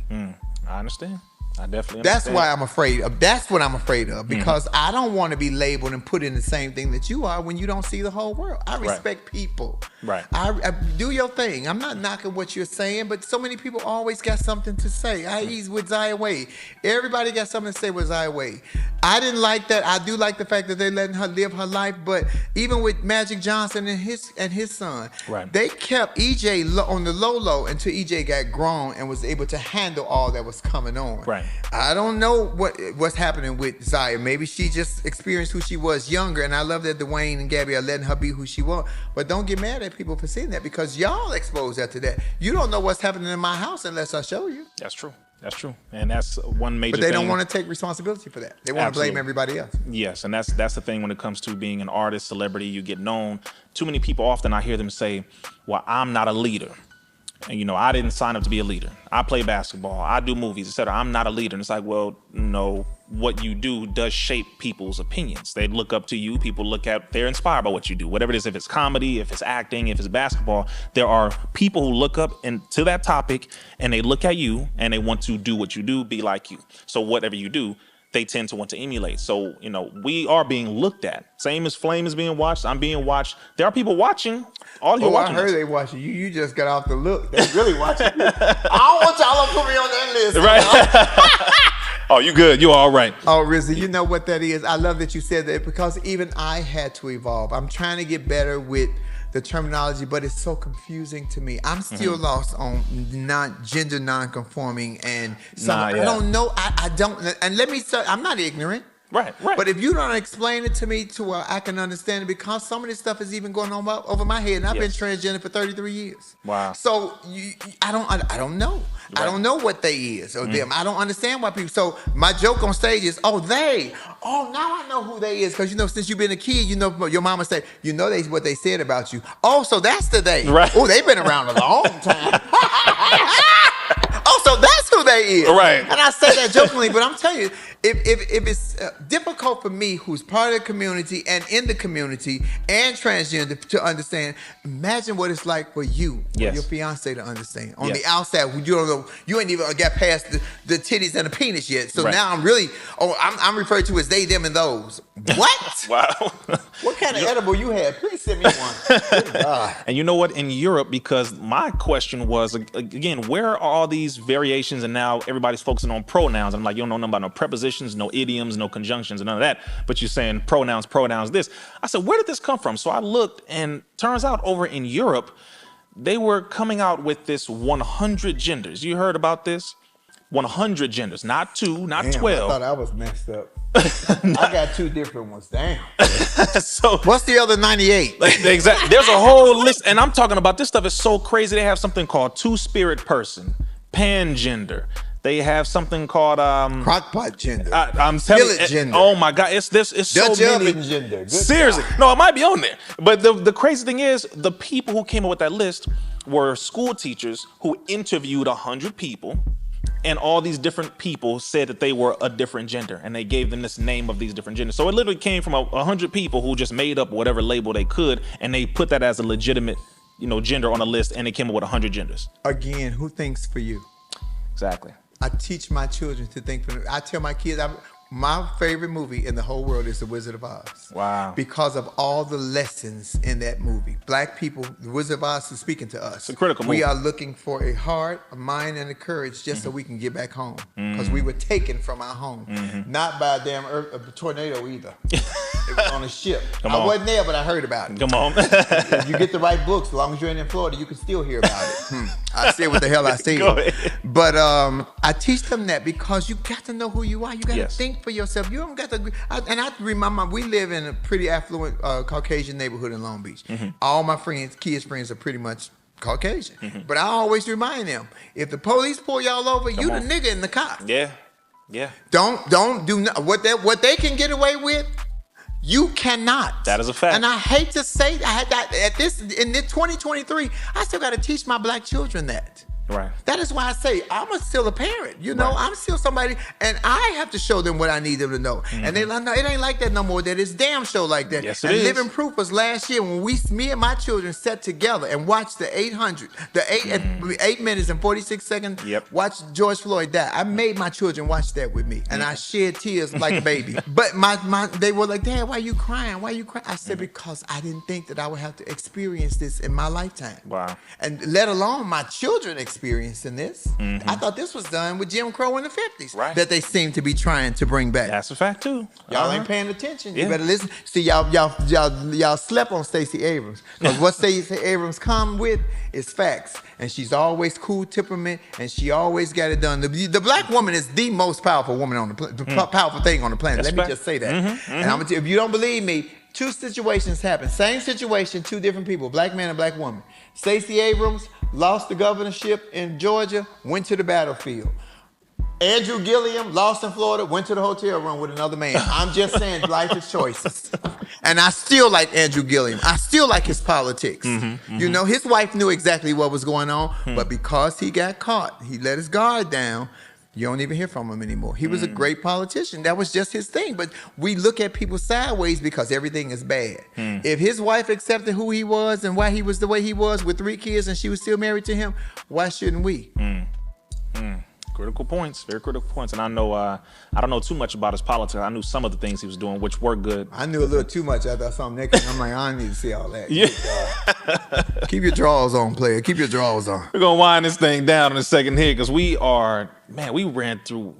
I understand. I definitely understand. That's why I'm afraid of. That's what I'm afraid of, because I don't want to be labeled and put in the same thing that you are when you don't see the whole world. I respect people. Right. I do your thing. I'm not knocking what you're saying, but so many people always got something to say. He's with Zaya Wade. Everybody got something to say with Zaya Wade. I didn't like that. I do like the fact that they're letting her live her life, but even with Magic Johnson and his son, they kept EJ on the low until EJ got grown and was able to handle all that was coming on. Right. I don't know what's happening with Zaya. Maybe she just experienced who she was younger, and I love that Dwayne and Gabby are letting her be who she was. But don't get mad at people for saying that, because y'all exposed her to that. You don't know what's happening in my house unless I show you. That's true. That's true, and that's one major. But they thing. don't want to take responsibility for that. They want to blame everybody else. Yes, and that's the thing when it comes to being an artist, celebrity. You get known. Too many people often I hear them say, "Well, I'm not a leader." And, you know, I didn't sign up to be a leader. I play basketball. I do movies, etc. I'm not a leader. And it's like, well, no, what you do does shape people's opinions. They look up to you. People they're inspired by what you do. Whatever it is, if it's comedy, if it's acting, if it's basketball, there are people who look up to that topic and they look at you and they want to do what you do, be like you. So whatever you do, they tend to want to emulate. So, you know, we are being looked at. Same as Flame is being watched. I'm being watched. There are people watching. All you watching. I heard they watching you. You just got off the look. They really watching you. I don't want y'all to put me on that list. Right. Oh, you good. You all right. Oh, Rizza, you know what that is. I love that you said that because even I had to evolve. I'm trying to get better with the terminology, but it's so confusing to me. I'm still lost on gender non-conforming and I don't know. I don't. And let me say, I'm not ignorant. Right. But if you don't explain it to me to where I can understand it, because some of this stuff is even going on over my head, and I've been transgender for 33 years. Wow. So I don't know. Right. I don't know what they is or them. I don't understand why people. So my joke on stage is, they. Oh, now I know who they is, because you know, since you've been a kid, you know your mama say, you know, what they said about you. Oh, so that's the they. Right. Oh, they've been around a long time. Oh, so that's who they is. Right. And I say that jokingly, but I'm telling you, if it's difficult for me, who's part of the community and in the community and transgender, to understand, imagine what it's like for you, or your fiance to understand. On the outside, you don't know, you ain't even got past the titties and the penis yet. So now I'm really, I'm referred to as they, them, and those. What? Wow. What kind of edible you had? Please send me one. Good God. And you know what? In Europe, because my question was, again, where are all these variations, and now everybody's focusing on pronouns. I'm like, you don't know nothing about no prepositions, no idioms, no conjunctions, and none of that. But you're saying pronouns, this. I said, where did this come from? So I looked, and turns out over in Europe, they were coming out with this 100 genders. You heard about this? 100 genders, not 2, not 12. I thought I was messed up. I got 2 different ones. Damn. So what's the other 98? Exactly. There's a whole list, and I'm talking about this stuff is so crazy. They have something called two-spirit person, pangender. They have something called crockpot gender. I'm telling you, gender. Oh my God, it's Dutch so many. oven gender. Good Seriously, God. no, it might be on there. But the crazy thing is, the people who came up with that list were school teachers who interviewed 100 people. And all these different people said that they were a different gender, and they gave them this name of these different genders. So it literally came from 100 people who just made up whatever label they could, and they put that as a legitimate, gender on a list, and they came up with 100 genders. Again, who thinks for you? Exactly. I teach my children to think for them. I tell my kids, my favorite movie in the whole world is The Wizard of Oz. Wow. Because of all the lessons in that movie. Black people, The Wizard of Oz is speaking to us. It's a critical movie. We are looking for a heart, a mind, and a courage just so we can get back home. Because we were taken from our home. Not by a damn a tornado either. It was on a ship. I wasn't there, but I heard about it. Come on. If you get the right books, as long as you're in Florida, you can still hear about it. I said what the hell I said. Go ahead. But I teach them that because you got to know who you are. You got to think for yourself. You don't got to. And I remember, we live in a pretty affluent Caucasian neighborhood in Long Beach. All my kids' friends are pretty much Caucasian. But I always remind them, if the police pull y'all over, you the nigga in the car. Yeah. Don't do what they can get away with. You cannot. That is a fact. And I hate to say that in this 2023, I still got to teach my black children that. Right. That is why I say I'm still a parent. You know, I'm still somebody, and I have to show them what I need them to know. And they like, no, it ain't like that no more. That it's damn show like that. Yes, it and is. Living Proof was last year when me and my children sat together and watched the 8 minutes and 46 seconds. Watch George Floyd die. I made my children watch that with me, and I shed tears like a baby. But they were like, Dad, why you crying? Why you crying? I said, because I didn't think that I would have to experience this in my lifetime. Wow. And let alone my children experiencing this. I thought this was done with Jim Crow in the 50s. Right. That they seem to be trying to bring back. That's a fact too. Y'all ain't paying attention. You better listen. See, y'all slept on Stacey Abrams. Because what Stacey Abrams come with is facts. And she's always cool temperament, and she always got it done. The black woman is the most powerful woman on the planet, powerful thing on the planet. Let me just say that. And I'm gonna tell you, if you don't believe me, 2 situations happened. Same situation, 2 different people, black man and black woman. Stacey Abrams lost the governorship in Georgia, went to the battlefield. Andrew Gilliam, lost in Florida, went to the hotel room with another man. I'm just saying, life is choices. And I still like Andrew Gilliam. I still like his politics. You know, his wife knew exactly what was going on, but because he got caught, he let his guard down. You don't even hear from him anymore. He was a great politician. That was just his thing. But we look at people sideways because everything is bad. If his wife accepted who he was and why he was the way he was with 3 kids and she was still married to him, why shouldn't we? Critical points, very critical points. And I know, I don't know too much about his politics. I knew some of the things he was doing, which were good. I knew a little too much after I saw him naked. I'm like, I don't need to see all that. Yeah. Keep your drawers on, player. Keep your drawers on. We're going to wind this thing down in a second here because we ran through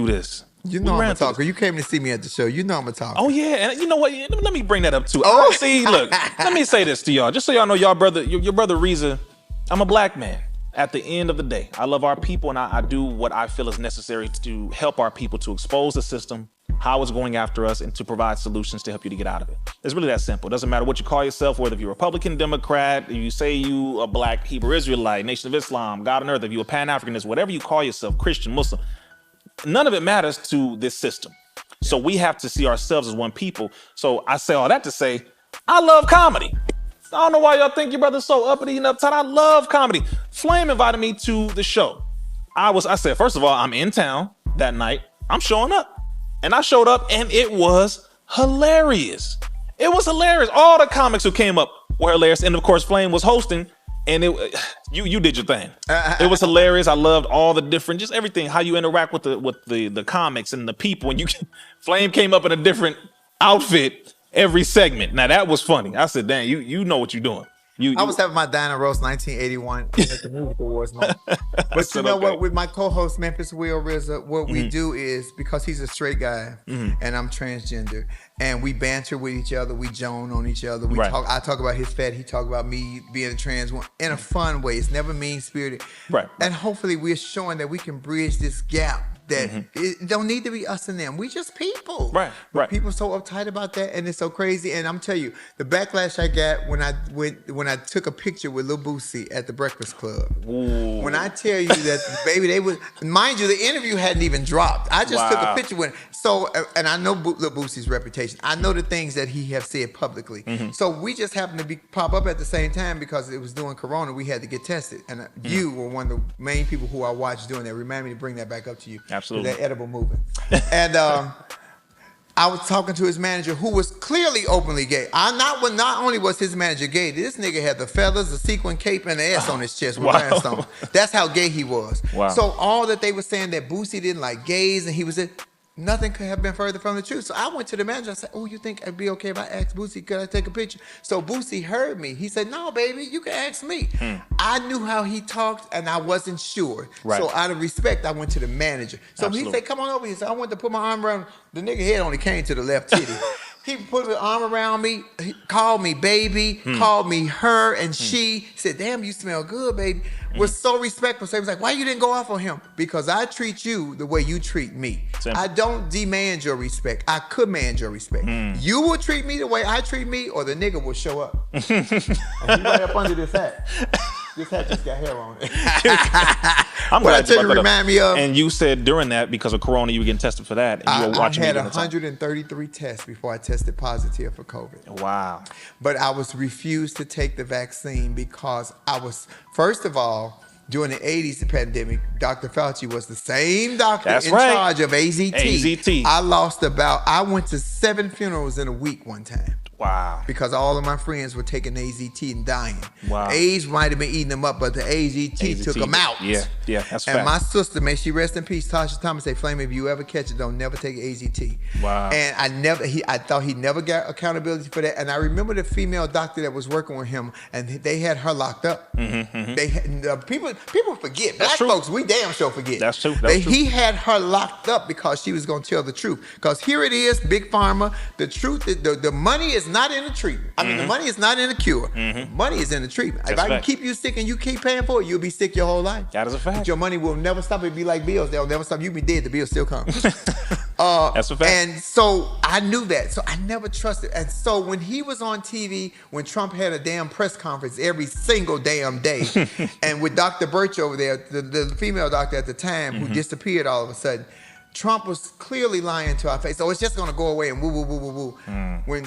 this. You know I'm a talker. You came to see me at the show. You know I'm a talker. Oh, yeah. And you know what? Let me bring that up, too. Oh, see, look, let me say this to y'all. Just so y'all know, your brother Rizza, I'm a black man. At the end of the day, I love our people, and I do what I feel is necessary to help our people to expose the system, how it's going after us, and to provide solutions to help you to get out of it. It's really that simple. It doesn't matter what you call yourself, whether you're Republican, Democrat, you say you a black Hebrew Israelite, Nation of Islam, God on earth, if you're a Pan-Africanist, whatever you call yourself, Christian, Muslim, none of it matters to this system. So we have to see ourselves as one people. So I say all that to say, I love comedy. I don't know why y'all think your brother's so uppity and uptight. I love comedy. Flame invited me to the show. I said, first of all, I'm in town that night. I'm showing up. And I showed up and it was hilarious. It was hilarious. All the comics who came up were hilarious. And of course, Flame was hosting and you did your thing. It was hilarious. I loved all the different, just everything, how you interact with the comics and the people. And Flame came up in a different outfit every segment. Now that was funny. I said, "Dang, you know what you're doing." I was having my Diner Roast 1981 at the Music Awards moment. But you know what? With my co-host Memphis Will Rizza, what we do is, because he's a straight guy and I'm transgender, and we banter with each other, we joan on each other. We talk. I talk about his fat. He talk about me being a trans one in a fun way. It's never mean spirited. Right. And hopefully we're showing that we can bridge this gap. That it don't need to be us and them. We just people. Right. People so uptight about that, and it's so crazy. And I'm telling you, the backlash I got when I took a picture with Lil Boosie at the Breakfast Club. Ooh. When I tell you that, baby, they was, mind you, the interview hadn't even dropped. I just took a picture with him. So, and I know Lil Boosie's reputation. I know the things that he have said publicly. So we just happened to pop up at the same time because it was during Corona. We had to get tested, and you were one of the main people who I watched doing that. Remind me to bring that back up to you. Absolutely. That edible movement. And I was talking to his manager, who was clearly openly gay. Not only was his manager gay, this nigga had the feathers, the sequin cape, and the S on his chest with rhinestones. That's how gay he was. So all that they were saying that Boosie didn't like gays and he was nothing could have been further from the truth. So I went to the manager. I said, "Oh, you think it'd be okay if I asked Boosie, could I take a picture?" So Boosie heard me. He said, "No, baby, you can ask me." I knew how he talked, and I wasn't sure. So out of respect, I went to the manager. So he said, "Come on over here." So I went to put my arm around the nigga. Head only came to the left titty. He put his arm around me, he called me baby, called me her and she. He said, "Damn, you smell good, baby." Was so respectful. So he was like, "Why you didn't go off on him?" Because I treat you the way you treat me. Simple. I don't demand your respect. I command your respect. You will treat me the way I treat me, or the nigga will show up. And he right up under this hat. This hat just got hair on it. I'm glad I tell you, remind me of. And you said during that, because of Corona, you were getting tested for that. And you were watching I had 133 tests before I tested positive for COVID. Wow. But I was refused to take the vaccine because I was, first of all, during the 80s pandemic, Dr. Fauci was the same doctor in charge of AZT. I went to 7 funerals in a week one time. Wow. Because all of my friends were taking AZT and dying. Wow. AIDS might have been eating them up, but the AZT took them out. Yeah, that's fact. And my sister, may she rest in peace, Tasha Thomas, say, "Flame, if you ever catch it, don't never take AZT." Wow. And I thought he never got accountability for that. And I remember the female doctor that was working with him, and they had her locked up. People forget. Black folks, we damn sure forget. That's true. He had her locked up because she was going to tell the truth. Because here it is, Big Pharma. The truth, the money is not in the treatment. I mean, the money is not in the cure. The money is in the treatment. If I can keep you sick and you keep paying for it, you'll be sick your whole life. That is a fact. But your money will never stop. It'll be like bills. They'll never stop. You be dead, the bill still comes. That's a fact. And so I knew that. So I never trusted. And so when he was on TV, when Trump had a damn press conference every single damn day, and with Dr. Birch over there, the female doctor at the time who disappeared all of a sudden, Trump was clearly lying to our face. So it's just going to go away and woo, woo, woo, woo, woo.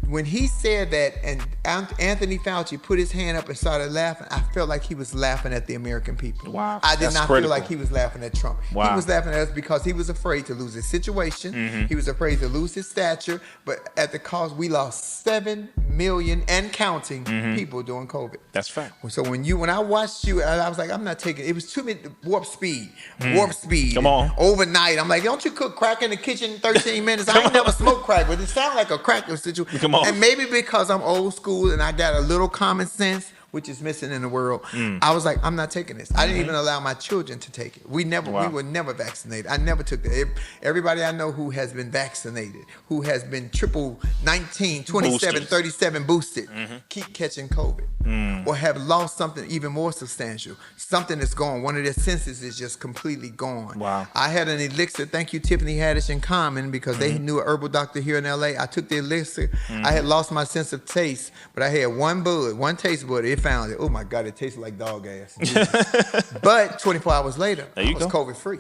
When he said that and Anthony Fauci put his hand up and started laughing, I felt like he was laughing at the American people. Wow. I did That's not critical. feel like he was laughing at Trump. Wow. He was laughing at us because he was afraid to lose his situation. He was afraid to lose his stature. But at the cost, we lost 7 million and counting people during COVID. That's fact. So when I watched you, I was like, I'm not taking it. It was too many warp speed. Come on. Overnight. I'm like, don't you cook crack in the kitchen in 13 minutes? I ain't never smoked crack, but it sounded like a crack situation. Come on. And maybe because I'm old school and I got a little common sense, which is missing in the world, I was like, I'm not taking this. I didn't even allow my children to take it. We were never vaccinated. I never took that. Everybody I know who has been vaccinated, who has been triple 19, 27, Boosters. 37 boosted, keep catching COVID or have lost something even more substantial. Something is gone. One of their senses is just completely gone. Wow. I had an elixir, thank you Tiffany Haddish in common, because they knew an herbal doctor here in LA. I took the elixir. I had lost my sense of taste, but I had one taste bud. It found it. Oh my God, it tasted like dog ass. But 24 hours later, I was COVID free.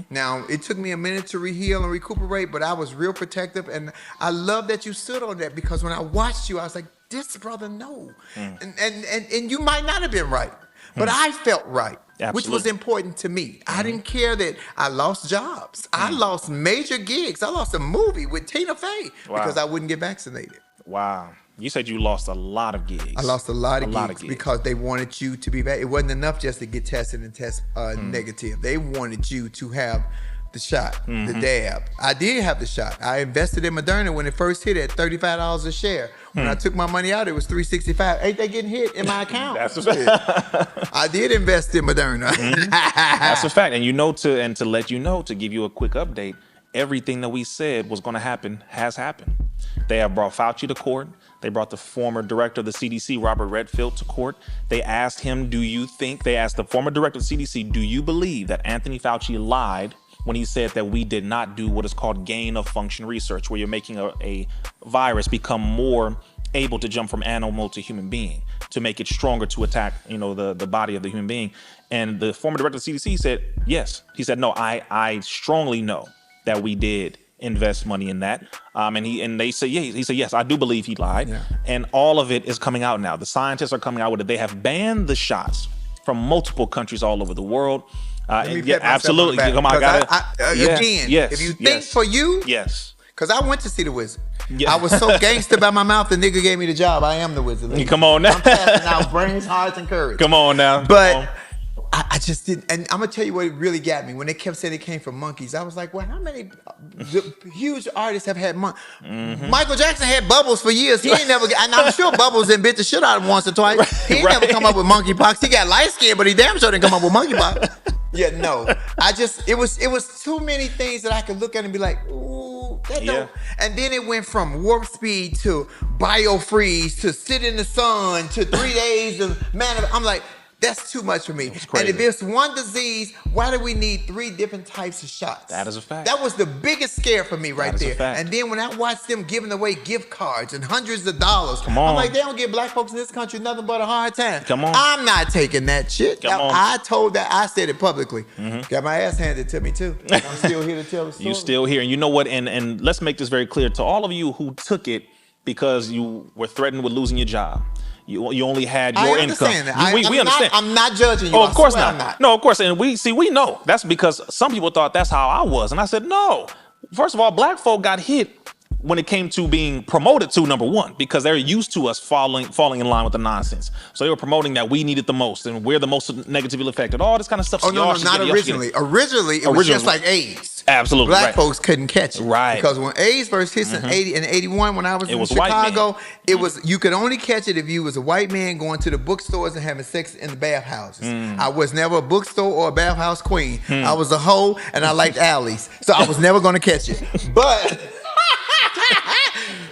Now, it took me a minute to heal and recuperate, but I was real protective. And I love that you stood on that, because when I watched you, I was like, this brother, no. And you might not have been right, but I felt right. Absolutely. Which was important to me. I didn't care that I lost jobs. I lost major gigs. I lost a movie with Tina Fey because I wouldn't get vaccinated. Wow. You said you lost a lot of gigs. I lost a lot of gigs because they wanted you to be vaccinated. It wasn't enough just to get tested and test negative. They wanted you to have the shot, the dab. I did have the shot. I invested in Moderna when it first hit at $35 a share. When I took my money out, it was $365. Ain't they getting hit in my account? That's a fact. I did invest in Moderna. That's a fact. And to let you know, to give you a quick update, everything that we said was going to happen has happened. They have brought Fauci to court. They brought the former director of the CDC, Robert Redfield, to court. They asked him, they asked the former director of the CDC, do you believe that Anthony Fauci lied when he said that we did not do what is called gain of function research, where you're making a virus become more able to jump from animal to human being, to make it stronger to attack, the body of the human being. And the former director of the CDC said, yes. He said, no, I strongly know that we did invest money in that. And they say, yeah, he said, yes, I do believe he lied. Yeah. And all of it is coming out now. The scientists are coming out with it. They have banned the shots from multiple countries all over the world. Yeah, absolutely. Come on, if you think for you, because I went to see the Wizard. I was so gangster by my mouth, the nigga gave me the job. I am the Wizard. Come on now. I'm passing out brains, hearts, and courage. Come on now. But I just didn't. And I'm going to tell you what really got me. When they kept saying it came from monkeys, I was like, well, how many huge artists have had monkeys? Michael Jackson had Bubbles for years. He ain't never, and I'm sure Bubbles done bit the shit out of him once or twice. He ain't never come up with monkeypox. He got light skin, but he damn sure didn't come up with monkeypox. Yeah, no. It was too many things that I could look at and be like, ooh, that don't. And then it went from warp speed to biofreeze to sit in the sun to 3 days of I'm like, that's too much for me. And if it's one disease, why do we need 3 different types of shots? That is a fact. That was the biggest scare for me right there. And then when I watched them giving away gift cards and hundreds of dollars, I'm like, they don't give black folks in this country nothing but a hard time. Come on. I'm not taking that shit. I said it publicly. Got my ass handed to me too. I'm still here to tell the story. You're still here. And you know what? And let's make this very clear to all of you who took it because you were threatened with losing your job. You only had your income. We understand. I'm not judging you. Oh, of course not. No, of course. And we know that's because some people thought that's how I was. And I said, no. First of all, black folk got hit when it came to being promoted to, number one, because they're used to us falling in line with the nonsense. So they were promoting that we needed the most and we're the most negatively affected. All this kind of stuff. Oh, no, not originally. Originally, it was just like AIDS. Absolutely. Black folks couldn't catch it. Right. Because when AIDS first hit in 81, when I was in Chicago, it was, you could only catch it if you was a white man going to the bookstores and having sex in the bathhouses. I was never a bookstore or a bathhouse queen. I was a hoe and I liked alleys. So I was never going to catch it.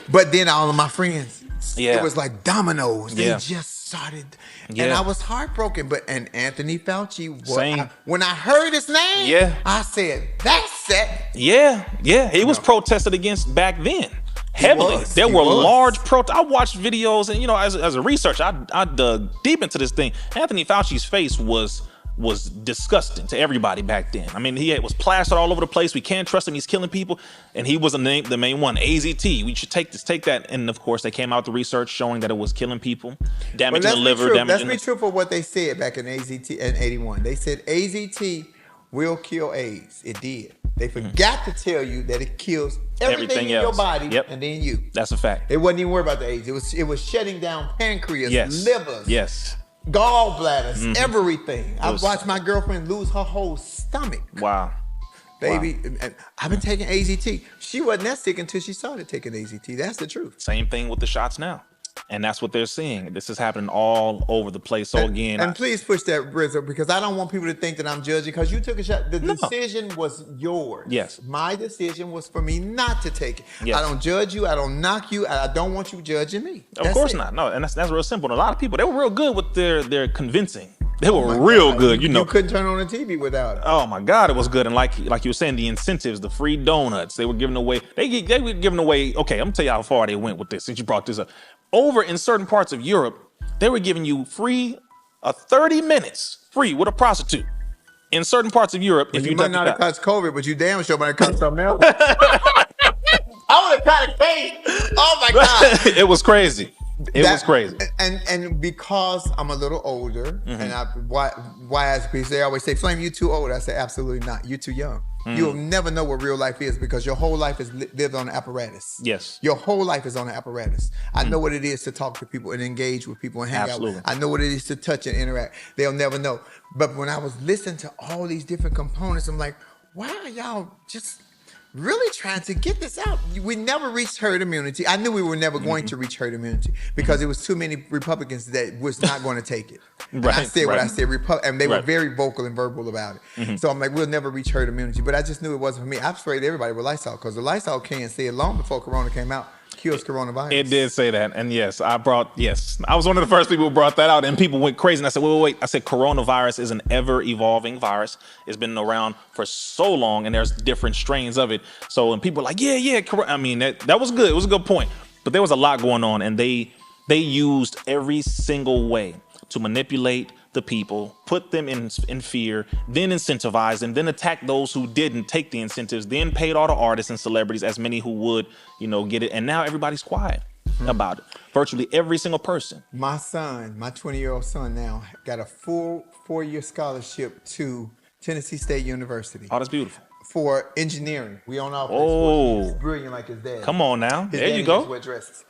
But then all of my friends, it was like dominoes. They just started, and I was heartbroken. And Anthony Fauci, Same. when I heard his name, I said, that's it. Yeah. He was protested against back then. Heavily. There were large protests. I watched videos, and as a researcher, I dug deep into this thing. Anthony Fauci's face was disgusting to everybody back then. I mean, he was plastered all over the place. We can't trust him. He's killing people. And he was the main one, AZT. We should take that. And of course, they came out with the research showing that it was killing people, damaging the liver. Let's be truthful what they said back in AZT in 81. They said AZT will kill AIDS. It did. They forgot to tell you that it kills everything in your body, and then you. That's a fact. It wasn't even worried about the AIDS. It was shutting down pancreas, livers, gallbladders, everything. I watched my girlfriend lose her whole stomach. Wow. Baby, I've been taking AZT. She wasn't that sick until she started taking AZT. That's the truth. Same thing with the shots now. And that's what they're seeing. This is happening all over the place. So and please push that, Rizza, because I don't want people to think that I'm judging, because you took a shot. The decision was yours. Yes. My decision was for me not to take it. Yes. I don't judge you. I don't knock you. I don't want you judging me. Of course not. No, and that's real simple. And a lot of people, they were real good with their convincing. They were real good. You couldn't turn on the TV without it. Oh my God, it was good. And like you were saying, the incentives, the free donuts, they were giving away. They were giving away. Okay, I'm gonna tell you how far they went with this. Since you brought this up, over in certain parts of Europe, they were giving you free 30 minutes free with a prostitute. In certain parts of Europe, if you might not have caught COVID, but you damn sure might have caught something else. I would have caught a case. Oh my God, it was crazy. It was crazy. And because I'm a little older, and why they always say, Flame, you too old. I say, absolutely not. You're too young. You'll never know what real life is, because your whole life is lived on the apparatus. Yes. Your whole life is on the apparatus. I know what it is to talk to people and engage with people and hang out with. I know what it is to touch and interact. They'll never know. But when I was listening to all these different components, I'm like, why are y'all just really trying to get this out? We never reached herd immunity. I knew we were never going to reach herd immunity, because it was too many Republicans that was not going to take it. And I said what I said, and they were very vocal and verbal about it. So I'm like, we'll never reach herd immunity. But I just knew it wasn't for me. I sprayed everybody with Lysol, because the Lysol can say it long before Corona came out, cures coronavirus. It did say that. And I was one of the first people who brought that out, and people went crazy. And I said, wait. I said, coronavirus is an ever evolving virus. It's been around for so long, and there's different strains of it. So when people are like, I mean, that was good. It was a good point. But there was a lot going on, and they used every single way to manipulate the people, put them in fear, then incentivize them, then attack those who didn't take the incentives, then paid all the artists and celebrities, as many who would, get it. And now everybody's quiet about it. Virtually every single person. My son, my 20-year-old son now, got a full 4-year scholarship to Tennessee State University. Oh, that's beautiful. For engineering. We on our place. He's brilliant like his dad. Come on now. His there you go. Wear dresses.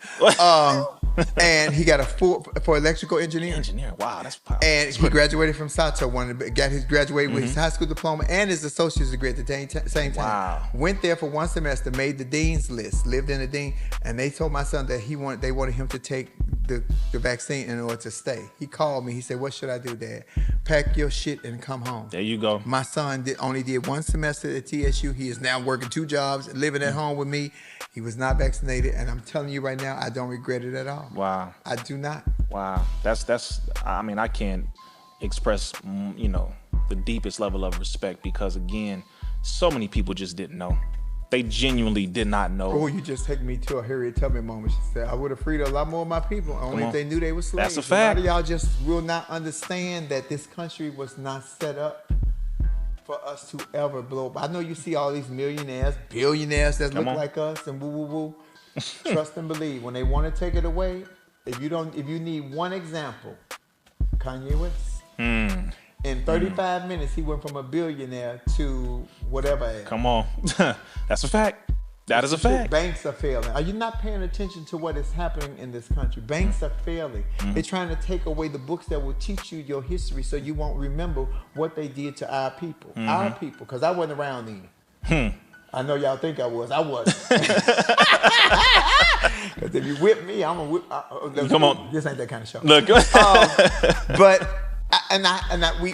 And he got a for electrical engineering. Wow, that's powerful. And he graduated from Sato. Graduated with his high school diploma and his associate's degree at the same time. Wow. Went there for 1 semester, made the dean's list, lived in the dean, and they told my son that they wanted him to take the vaccine in order to stay. He called me. He said, "What should I do, Dad? Pack your shit and come home." There you go. My son only did 1 semester at TSU. He is now working 2 jobs, living at home with me. He was not vaccinated, and I'm telling you right now, I don't regret it at all. Wow. I do not. Wow. That's I mean, I can't express, the deepest level of respect, because again, so many people just didn't know. They genuinely did not know. Oh, you just take me to a Harriet Tubman moment. She said, I would have freed a lot more of my people, only if they knew they were slaves. That's a fact. A lot of y'all just will not understand that this country was not set up for us to ever blow up. I know you see all these millionaires, billionaires that look like us and woo. Trust and believe. When they want to take it away, if you need one example, Kanye West. In 35 minutes, he went from a billionaire to whatever. Come on. That's a fact. That is a fact. Banks are failing. Are you not paying attention to what is happening in this country? Banks are failing. They're trying to take away the books that will teach you your history, so you won't remember what they did to our people. Our people, because I wasn't around then. I know y'all think I was. I wasn't. Because if you whip me, I'm going to whip. Come on. This ain't that kind of show. Look. But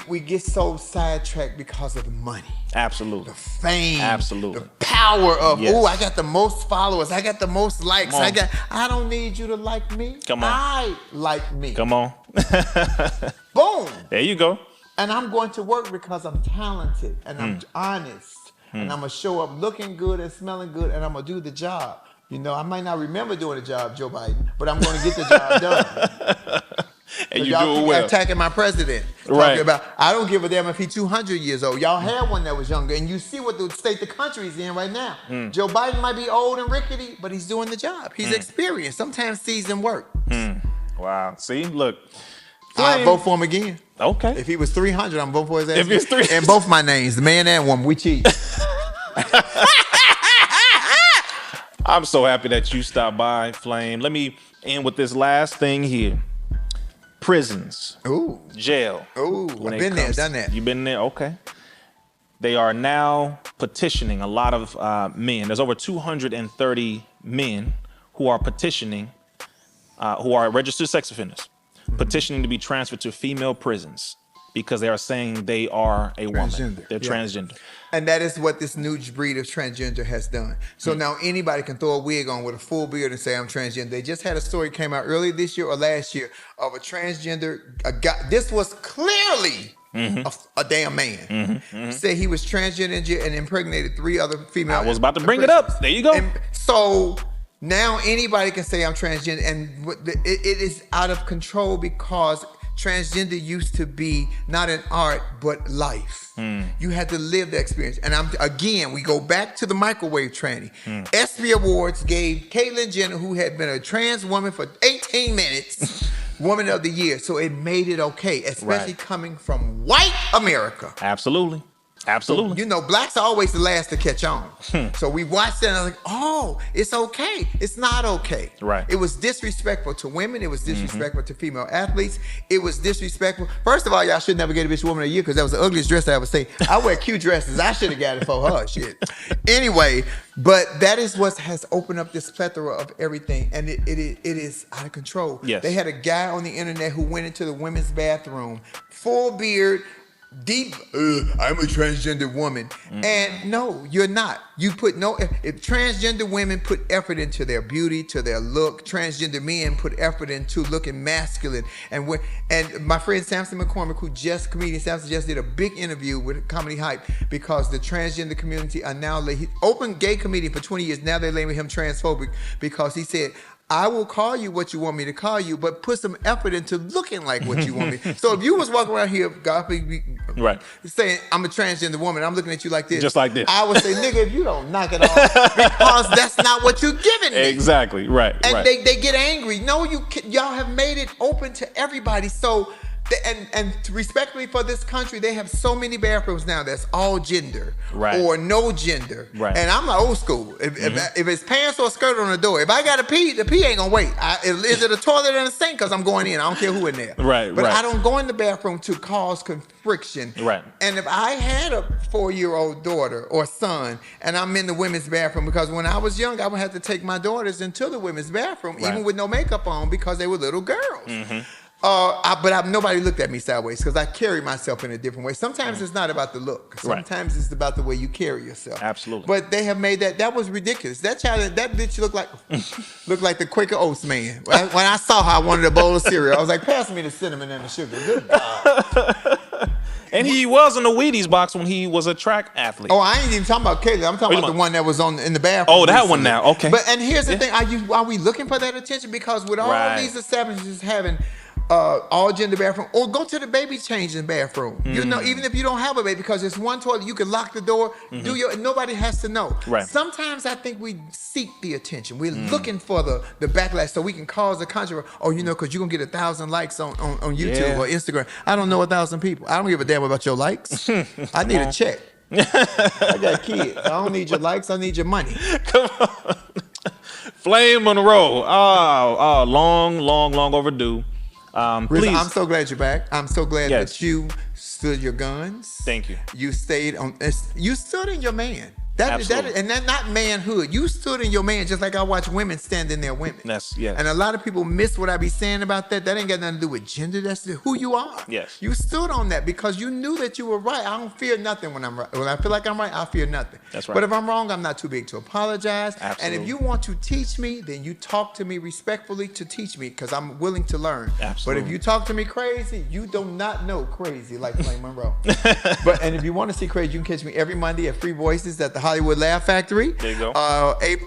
We get so sidetracked because of the money. Absolutely. The fame. Absolutely. The power of, yes. I got the most followers. I got the most likes. I don't need you to like me. Come on. I like me. Come on. Boom. There you go. And I'm going to work because I'm talented and I'm honest. And I'm going to show up looking good and smelling good and I'm going to do the job. You know, I might not remember doing the job, Joe Biden, but I'm going to get the job done. And you y'all do it well. Attacking my president. Right. Talking about, I don't give a damn if he's 200 years old. Y'all had one that was younger, and you see what the state the country's in right now. Joe Biden might be old and rickety, but he's doing the job. He's experienced. Sometimes seasoned work. Wow. See, look. I'll vote for him again. Okay. If he was 300, I'm voting for his ass. If it's 300. And both my names, the man and woman, we cheat. I'm so happy that you stopped by, Flame. Let me end with this last thing here. Prisons. Ooh. Jail. Ooh. I've been there, done that. You've been there? Okay. They are now petitioning a lot of men. There's over 230 men who are petitioning, who are registered sex offenders, petitioning to be transferred to female prisons because they are saying they are a woman. Transgender. They're transgender. And that is what this new breed of transgender has done. So now anybody can throw a wig on with a full beard and say, I'm transgender. They just had a story came out earlier this year or last year of a transgender guy. This was clearly a damn man. Said he was transgender and impregnated 3 other female. I was about to bring it up. There you go. And so now anybody can say I'm transgender, and it is out of control because transgender used to be not an art, but life. You had to live the experience. And we go back to the microwave tranny. ESPY Awards gave Caitlyn Jenner, who had been a trans woman for 18 minutes, Woman of the Year. So it made it okay, especially coming from white America. Absolutely. Absolutely. So, you know, blacks are always the last to catch on. So we watched that and I was like, oh, it's okay. It's not okay. Right. It was disrespectful to women. It was disrespectful to female athletes. It was disrespectful. First of all, y'all should never get a bitch Woman of the Year because that was the ugliest dress I ever seen. I wear cute dresses. I should have got it for her. Shit. Anyway, but that is what has opened up this plethora of everything. And it is out of control. Yes. They had a guy on the internet who went into the women's bathroom, full beard, deep, I'm a transgender woman. And no, you're not. You put if transgender women put effort into their beauty, to their look, transgender men put effort into looking masculine. And my friend Samson McCormick, comedian Samson just did a big interview with Comedy Hype because the transgender community are now, open gay comedian for 20 years, now they're labeling him transphobic because he said, I will call you what you want me to call you, but put some effort into looking like what you want me. So if you was walking around here, saying I'm a transgender woman, I'm looking at you like this, just like this, I would say, nigga, if you don't knock it off, because that's not what you're giving me. Exactly, right. And they get angry. No, y'all have made it open to everybody. So. And respectfully for this country, they have so many bathrooms now that's all gender or no gender. Right. And I'm like old school. If it's pants or a skirt on the door, if I got to pee, the pee ain't gonna wait. Is it a toilet and a sink? Because I'm going in. I don't care who in there. Right. But I don't go in the bathroom to cause friction. Right. And if I had a 4-year-old daughter or son, and I'm in the women's bathroom, because when I was young, I would have to take my daughters into the women's bathroom, even with no makeup on, because they were little girls. But nobody looked at me sideways because I carry myself in a different way. Sometimes it's not about the look. Sometimes it's about the way you carry yourself. Absolutely. But they have made that was ridiculous. That bitch looked like the Quaker Oats man. When I saw her, I wanted a bowl of cereal. I was like, pass me the cinnamon and the sugar. Good God. And he was in the Wheaties box when he was a track athlete. Oh, I ain't even talking about Kayla. I'm talking about the one that was in the bathroom. Oh, that recently. One now. Okay. And here's the thing. Are we looking for that attention? Because with all these establishments having all gender bathroom, or go to the baby changing bathroom. You know, even if you don't have a baby, because it's one toilet, you can lock the door, nobody has to know. Right. Sometimes I think we seek the attention. We're looking for the backlash so we can cause a controversy. Oh, because you're gonna get 1,000 likes on YouTube or Instagram. I don't know 1,000 people. I don't give a damn about your likes. I need a check. I got kids. I don't need your likes. I need your money. Come on. Flame Monroe. Oh, long overdue. Rizza, I'm so glad you're back. I'm so glad that you stood your guns. Thank you. You stood in your man. And that's not manhood. You stood in your man just like I watch women stand in their women. And a lot of people miss what I be saying about that. That ain't got nothing to do with gender. That's who you are. Yes. You stood on that because you knew that you were right. I don't fear nothing when I'm right. When I feel like I'm right, I fear nothing. That's right. But if I'm wrong, I'm not too big to apologize. Absolutely. And if you want to teach me, then you talk to me respectfully to teach me because I'm willing to learn. Absolutely. But if you talk to me crazy, you do not know crazy like Monroe. And if you want to see crazy, you can catch me every Monday at Free Voices at the Hollywood Laugh Factory. There you go.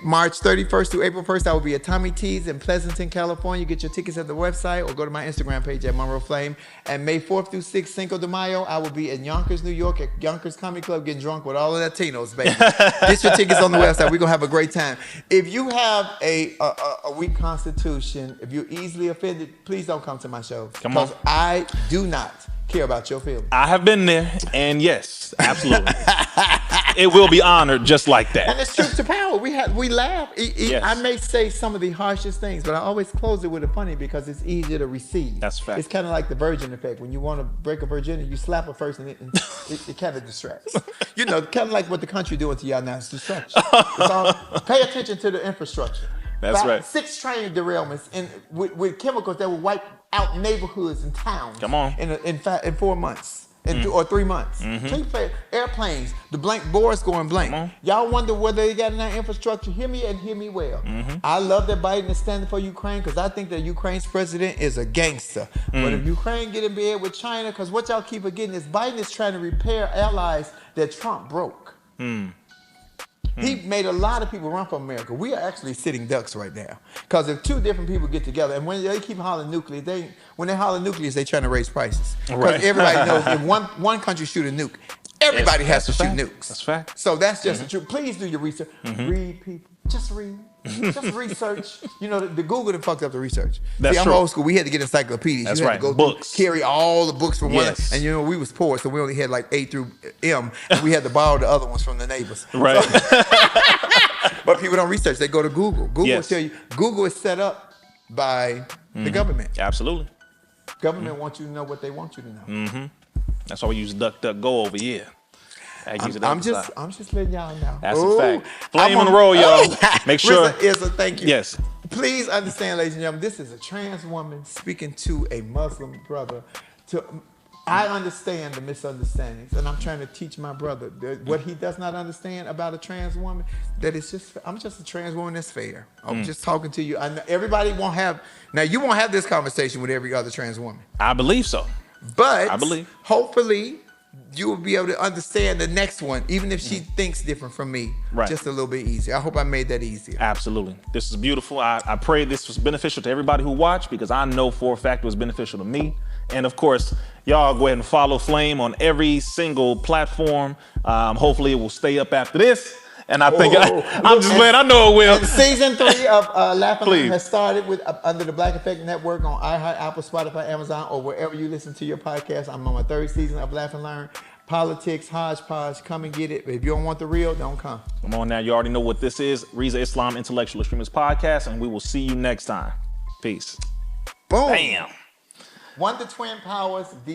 March 31st through April 1st, I will be at Tommy T's in Pleasanton, California. Get your tickets at the website or go to my Instagram page at Monroe Flame. And May 4th through 6th, Cinco de Mayo, I will be in Yonkers, New York at Yonkers Comedy Club getting drunk with all the Latinos, baby. Get your tickets on the website. We're going to have a great time. If you have a weak constitution, if you're easily offended, please don't come to my show. Come on. Because I do not care about your feelings. I have been there, and yes, absolutely. It will be honored just like that. And it's truth to power. We laugh. Yes. I may say some of the harshest things, but I always close it with a funny because it's easier to receive. That's fact. It's kind of like the virgin effect. When you want to break a virginity, you slap her first, and it kind of distracts. You know, kind of like what the country doing to y'all now. It's distraction. Pay attention to the infrastructure. That's right. 6 train derailments with chemicals that will wipe out neighborhoods and towns. Come on. In 4 months. Or 3 months. Please play airplanes, the blank boards going blank. Y'all wonder whether they got in that infrastructure. Hear me and hear me well. I love that Biden is standing for Ukraine because I think that Ukraine's president is a gangster. But if Ukraine get in bed with China, because what y'all keep forgetting is Biden is trying to repair allies that Trump broke. He made a lot of people run from America. We are actually sitting ducks right now. Because if 2 different people get together, and when they keep hollering nuclear, when they holler nuclear, they trying to raise prices. Because everybody knows if one country shoot a nuke, everybody has to shoot nukes. That's fact. So that's just the truth. Please do your research. Read, people. Just read. Just research. You know, the Google that fucked up the research. That's I'm true. old school. We had to get encyclopedias. That's you had right. to go Books. carry all the books from one. Yes. And you know, we was poor, so we only had like A through M. And we had to borrow the other ones from the neighbors. Right. But people don't research. They go to Google. Google Yes. will tell you. Google is set up by the government. Absolutely. Government wants you to know what they want you to know. That's why we use DuckDuckGo over here. I'm just letting y'all know. That's a fact. Flame Monroe, y'all. Make sure. Rizza, thank you. Yes. Please understand, ladies and gentlemen, this is a trans woman speaking to a Muslim brother. I understand the misunderstandings, and I'm trying to teach my brother that what he does not understand about a trans woman, that I'm just a trans woman that's fair. I'm just talking to you. I know everybody won't have, now you won't have this conversation with every other trans woman. I believe so. But I believe. Hopefully you will be able to understand the next one, even if she thinks different from me, just a little bit easier. I hope I made that easier. Absolutely. This is beautiful. I pray this was beneficial to everybody who watched because I know for a fact it was beneficial to me. And of course, y'all go ahead and follow Flame on every single platform. Hopefully it will stay up after this. And I think I'm just glad I know it will. Season 3 of Laugh and Learn has started with under the Black Effect Network on iHeart, Apple, Spotify, Amazon, or wherever you listen to your podcast. I'm on my 3rd season of Laugh and Learn. Politics, hodgepodge, come and get it. If you don't want the real, don't come. Come on now, you already know what this is. Rizza Islam Intellectual Extremist Podcast, and we will see you next time. Peace. Boom. Bam. One to twin powers, the